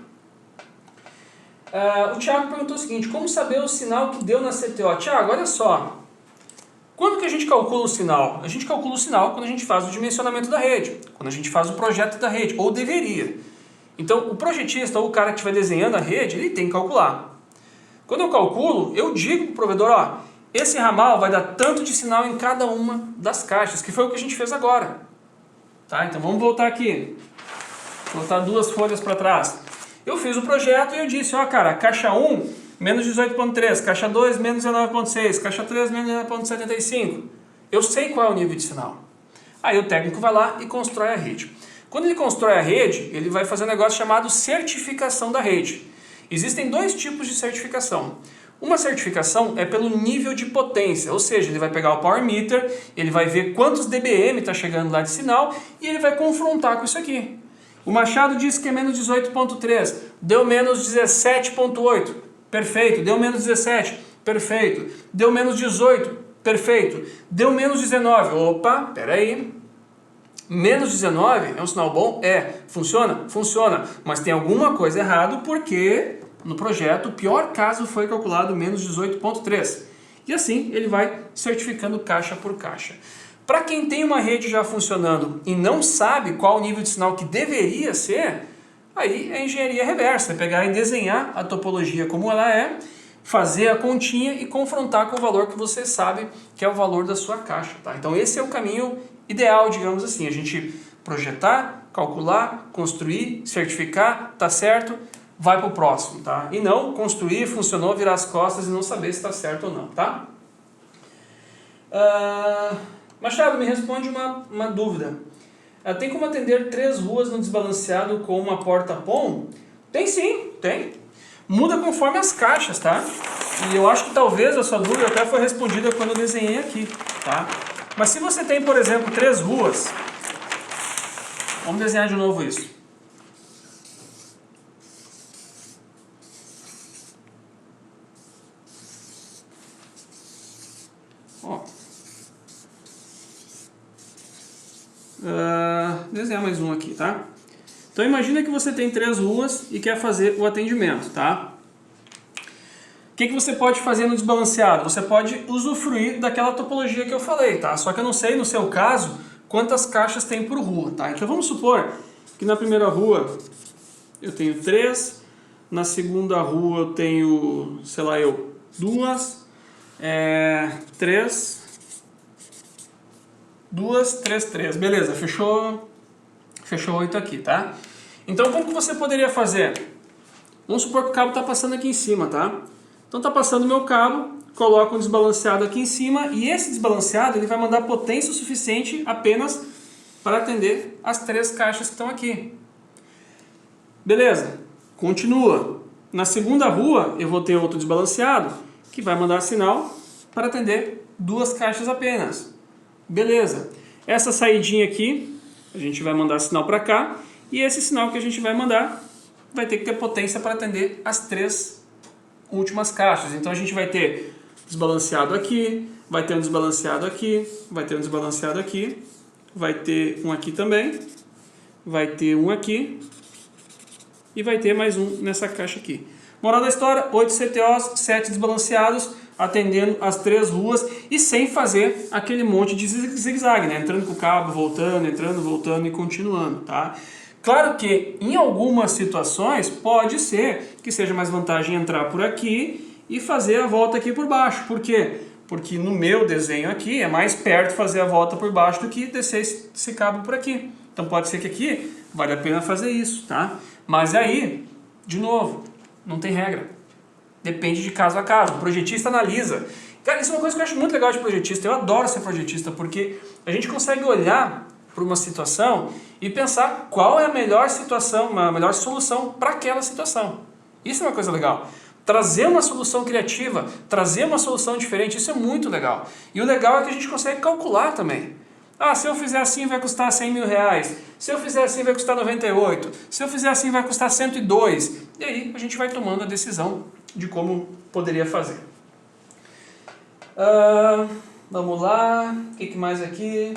O Thiago perguntou o seguinte, como saber o sinal que deu na CTO? Thiago, olha só, quando que a gente calcula o sinal? A gente calcula o sinal quando a gente faz o dimensionamento da rede, quando a gente faz o projeto da rede, ou deveria. Então, o projetista ou o cara que estiver desenhando a rede, ele tem que calcular. Quando eu calculo, eu digo para o provedor, ó, esse ramal vai dar tanto de sinal em cada uma das caixas, que foi o que a gente fez agora. Tá? Então vamos voltar aqui. Vou voltar 2 folhas para trás. Eu fiz o projeto e eu disse, ó cara, caixa 1, menos 18.3, caixa 2, menos 19.6, caixa 3, menos 19.75. Eu sei qual é o nível de sinal. Aí o técnico vai lá e constrói a rede. Quando ele constrói a rede, ele vai fazer um negócio chamado certificação da rede. Existem 2 tipos de certificação. Uma certificação é pelo nível de potência, ou seja, ele vai pegar o power meter, ele vai ver quantos dBm está chegando lá de sinal e ele vai confrontar com isso aqui. O Machado disse que é menos 18.3, deu menos 17.8, perfeito, deu menos 17, perfeito, deu menos 18, perfeito, deu menos 19, opa, peraí. Menos 19 é um sinal bom? É. Funciona? Funciona. Mas tem alguma coisa errada porque no projeto o pior caso foi calculado menos 18.3. E assim ele vai certificando caixa por caixa. Para quem tem uma rede já funcionando e não sabe qual o nível de sinal que deveria ser, aí é engenharia reversa. É pegar e desenhar a topologia como ela é, fazer a continha e confrontar com o valor que você sabe que é o valor da sua caixa. Tá? Então esse é o caminho ideal, digamos assim, a gente projetar, calcular, construir, certificar, tá certo, vai para o próximo, tá? E não construir, funcionou, virar as costas e não saber se está certo ou não, tá? Machado, me responde uma dúvida. Tem como atender 3 ruas no desbalanceado com uma porta PON? Tem sim, tem. Muda conforme as caixas, tá? E eu acho que talvez a sua dúvida até foi respondida quando eu desenhei aqui, tá? Mas se você tem, por exemplo, 3 ruas, vamos desenhar de novo isso. desenhar mais um aqui, tá? Então imagina que você tem 3 ruas e quer fazer o atendimento, tá? O que você pode fazer no desbalanceado? Você pode usufruir daquela topologia que eu falei, tá? Só que eu não sei, no seu caso, quantas caixas tem por rua, tá? Então vamos supor que na primeira rua eu tenho 3, na segunda rua eu tenho, sei lá, 2, 3, 2, 3, 3. Beleza, fechou 8 aqui, tá? Então como que você poderia fazer? Vamos supor que o cabo está passando aqui em cima, tá? Então está passando o meu cabo, coloco um desbalanceado aqui em cima e esse desbalanceado ele vai mandar potência o suficiente apenas para atender as 3 caixas que estão aqui. Beleza, continua. Na segunda rua eu vou ter outro desbalanceado que vai mandar sinal para atender 2 caixas apenas. Beleza, essa saidinha aqui a gente vai mandar sinal para cá e esse sinal que a gente vai mandar vai ter que ter potência para atender as 3 últimas caixas. Então a gente vai ter desbalanceado aqui, vai ter um desbalanceado aqui, vai ter um desbalanceado aqui, vai ter um aqui também, vai ter um aqui e vai ter mais um nessa caixa aqui. Moral da história, 8 CTOs, 7 desbalanceados, atendendo as 3 ruas e sem fazer aquele monte de zigue-zague, né? Entrando com o cabo, voltando, entrando, voltando e continuando, tá? Claro que em algumas situações pode ser que seja mais vantagem entrar por aqui e fazer a volta aqui por baixo. Por quê? Porque no meu desenho aqui é mais perto fazer a volta por baixo do que descer esse cabo por aqui. Então pode ser que aqui vale a pena fazer isso, tá? Mas aí, de novo, não tem regra. Depende de caso a caso. O projetista analisa. Cara, isso é uma coisa que eu acho muito legal de projetista. Eu adoro ser projetista porque a gente consegue olhar para uma situação e pensar qual é a melhor situação, a melhor solução para aquela situação. Isso é uma coisa legal. Trazer uma solução criativa, trazer uma solução diferente, isso é muito legal. E o legal é que a gente consegue calcular também. Ah, se eu fizer assim vai custar 100 mil reais, se eu fizer assim vai custar 98, se eu fizer assim vai custar 102. E aí a gente vai tomando a decisão de como poderia fazer. Vamos lá, o que mais aqui?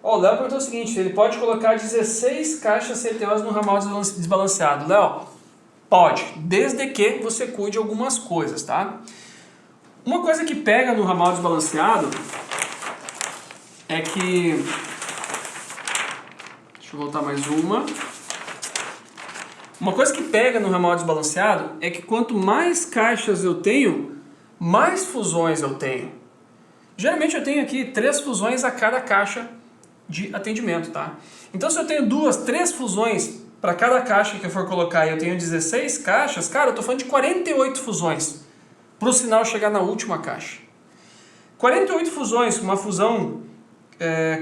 O Léo perguntou o seguinte, ele pode colocar 16 caixas CTOs no ramal desbalanceado. Léo, pode, desde que você cuide algumas coisas, tá? Uma coisa que pega no ramal desbalanceado é que... Deixa eu voltar mais uma. Uma coisa que pega no ramal desbalanceado é que quanto mais caixas eu tenho, mais fusões eu tenho. Geralmente eu tenho aqui 3 fusões a cada caixa de atendimento, tá? Então se eu tenho 2, 3 fusões para cada caixa que eu for colocar e eu tenho 16 caixas, cara, eu estou falando de 48 fusões para o sinal chegar na última caixa. 48 fusões, uma fusão,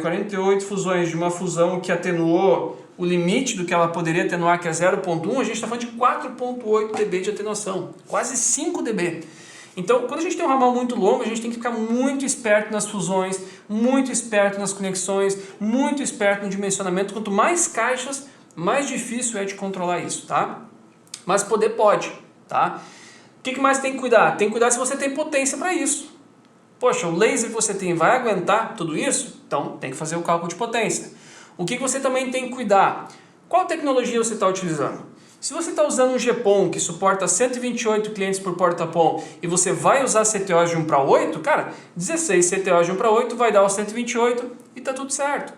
48 fusões de uma fusão que atenuou o limite do que ela poderia atenuar, que é 0.1, a gente está falando de 4.8 dB de atenuação, quase 5 dB. Então, quando a gente tem um ramal muito longo, a gente tem que ficar muito esperto nas fusões, muito esperto nas conexões, muito esperto no dimensionamento. Quanto mais caixas, mais difícil é de controlar isso, tá? Mas poder pode, tá? O que mais tem que cuidar? Tem que cuidar se você tem potência para isso. Poxa, o laser que você tem vai aguentar tudo isso? Então, tem que fazer o cálculo de potência. O que você também tem que cuidar? Qual tecnologia você está utilizando? Se você está usando um GPON que suporta 128 clientes por porta-PON e você vai usar CTOs de 1 para 8, cara, 16 CTOs de 1 para 8 vai dar os 128 e está tudo certo.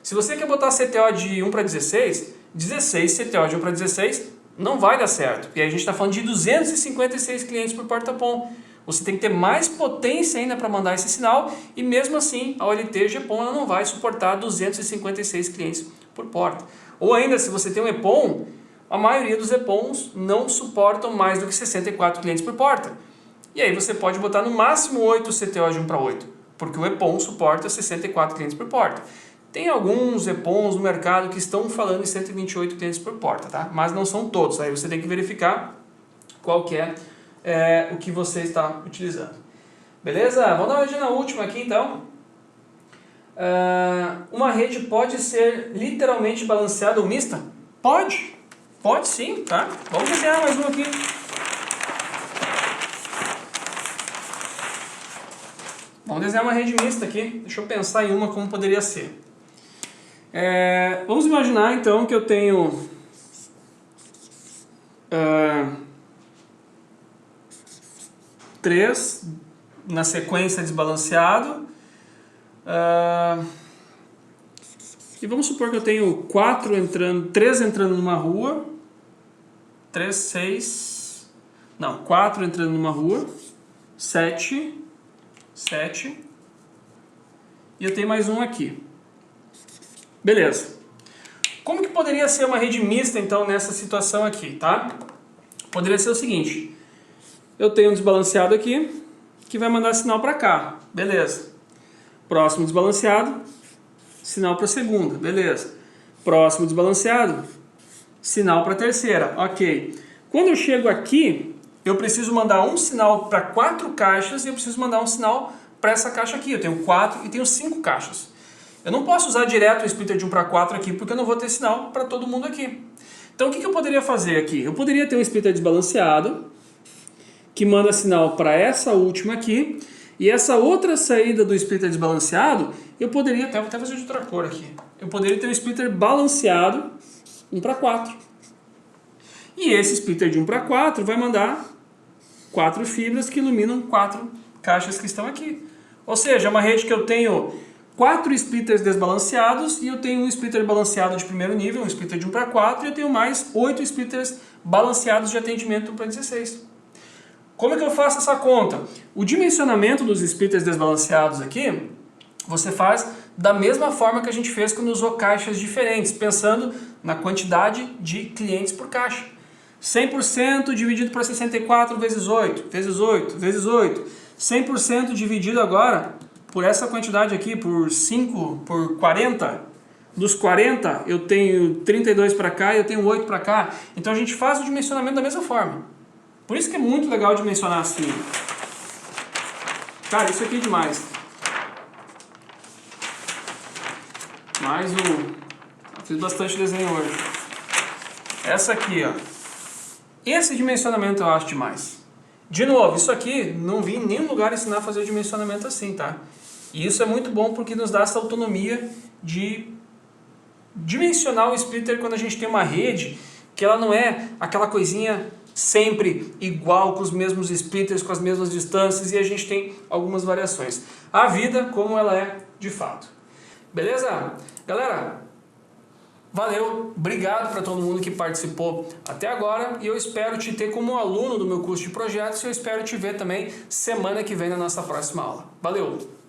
Se você quer botar CTO de 1 para 16, 16 CTO de 1 para 16 não vai dar certo. E aí a gente está falando de 256 clientes por porta-PON. Você tem que ter mais potência ainda para mandar esse sinal e mesmo assim a OLT GPON ela não vai suportar 256 clientes por porta. Ou ainda, se você tem um EPON, a maioria dos EPONs não suportam mais do que 64 clientes por porta. E aí você pode botar no máximo 8 CTOs de 1 para 8, porque o EPON suporta 64 clientes por porta. Tem alguns EPONs no mercado que estão falando em 128 clientes por porta, tá? Mas não são todos, aí você tem que verificar qual que é o que você está utilizando. Beleza? Vamos dar uma olhadinha na última aqui então. Uma rede pode ser literalmente balanceada ou mista? Pode. Pode sim, tá? Vamos desenhar mais um aqui. Vamos desenhar uma rede mista aqui. Deixa eu pensar em uma como poderia ser. Vamos imaginar então que eu tenho 3 na sequência desbalanceado. E vamos supor que eu tenho 3 entrando numa rua. 4 entrando numa rua. 7. E eu tenho mais um aqui. Beleza. Como que poderia ser uma rede mista então nessa situação aqui, tá? Poderia ser o seguinte. Eu tenho um desbalanceado aqui que vai mandar sinal para cá. Beleza. Próximo desbalanceado, sinal para a segunda. Beleza. Próximo desbalanceado, sinal para a terceira. Ok. Quando eu chego aqui, eu preciso mandar um sinal para 4 caixas e eu preciso mandar um sinal para essa caixa aqui. Eu tenho 4 e tenho 5 caixas. Eu não posso usar direto o splitter de 1 para 4 aqui porque eu não vou ter sinal para todo mundo aqui. Então o que eu poderia fazer aqui? Eu poderia ter um splitter desbalanceado que manda sinal para essa última aqui e essa outra saída do splitter desbalanceado eu poderia vou até fazer de outra cor aqui. Eu poderia ter um splitter balanceado 1 para 4. E esse splitter de 1 para 4 vai mandar 4 fibras que iluminam 4 caixas que estão aqui. Ou seja, é uma rede que eu tenho 4 splitters desbalanceados e eu tenho um splitter balanceado de primeiro nível, um splitter de 1 para 4 e eu tenho mais 8 splitters balanceados de atendimento 1 para 16. Como é que eu faço essa conta? O dimensionamento dos splitters desbalanceados aqui, você faz da mesma forma que a gente fez quando usou caixas diferentes, pensando na quantidade de clientes por caixa. 100% dividido por 64 vezes 8, vezes 8, vezes 8. 100% dividido agora por essa quantidade aqui, por 5, por 40. Dos 40 eu tenho 32 para cá e eu tenho 8 para cá. Então a gente faz o dimensionamento da mesma forma. Por isso que é muito legal dimensionar assim. Cara, isso aqui é demais. Mais um. Fiz bastante desenho hoje. Essa aqui, ó. Esse dimensionamento eu acho demais. De novo, isso aqui não vi em nenhum lugar ensinar a fazer o dimensionamento assim, tá? E isso é muito bom porque nos dá essa autonomia de dimensionar o splitter quando a gente tem uma rede que ela não é aquela coisinha sempre igual, com os mesmos splitters, com as mesmas distâncias, e a gente tem algumas variações. A vida como ela é de fato. Beleza? Galera, valeu, obrigado para todo mundo que participou até agora e eu espero te ter como aluno do meu curso de projetos e eu espero te ver também semana que vem na nossa próxima aula. Valeu!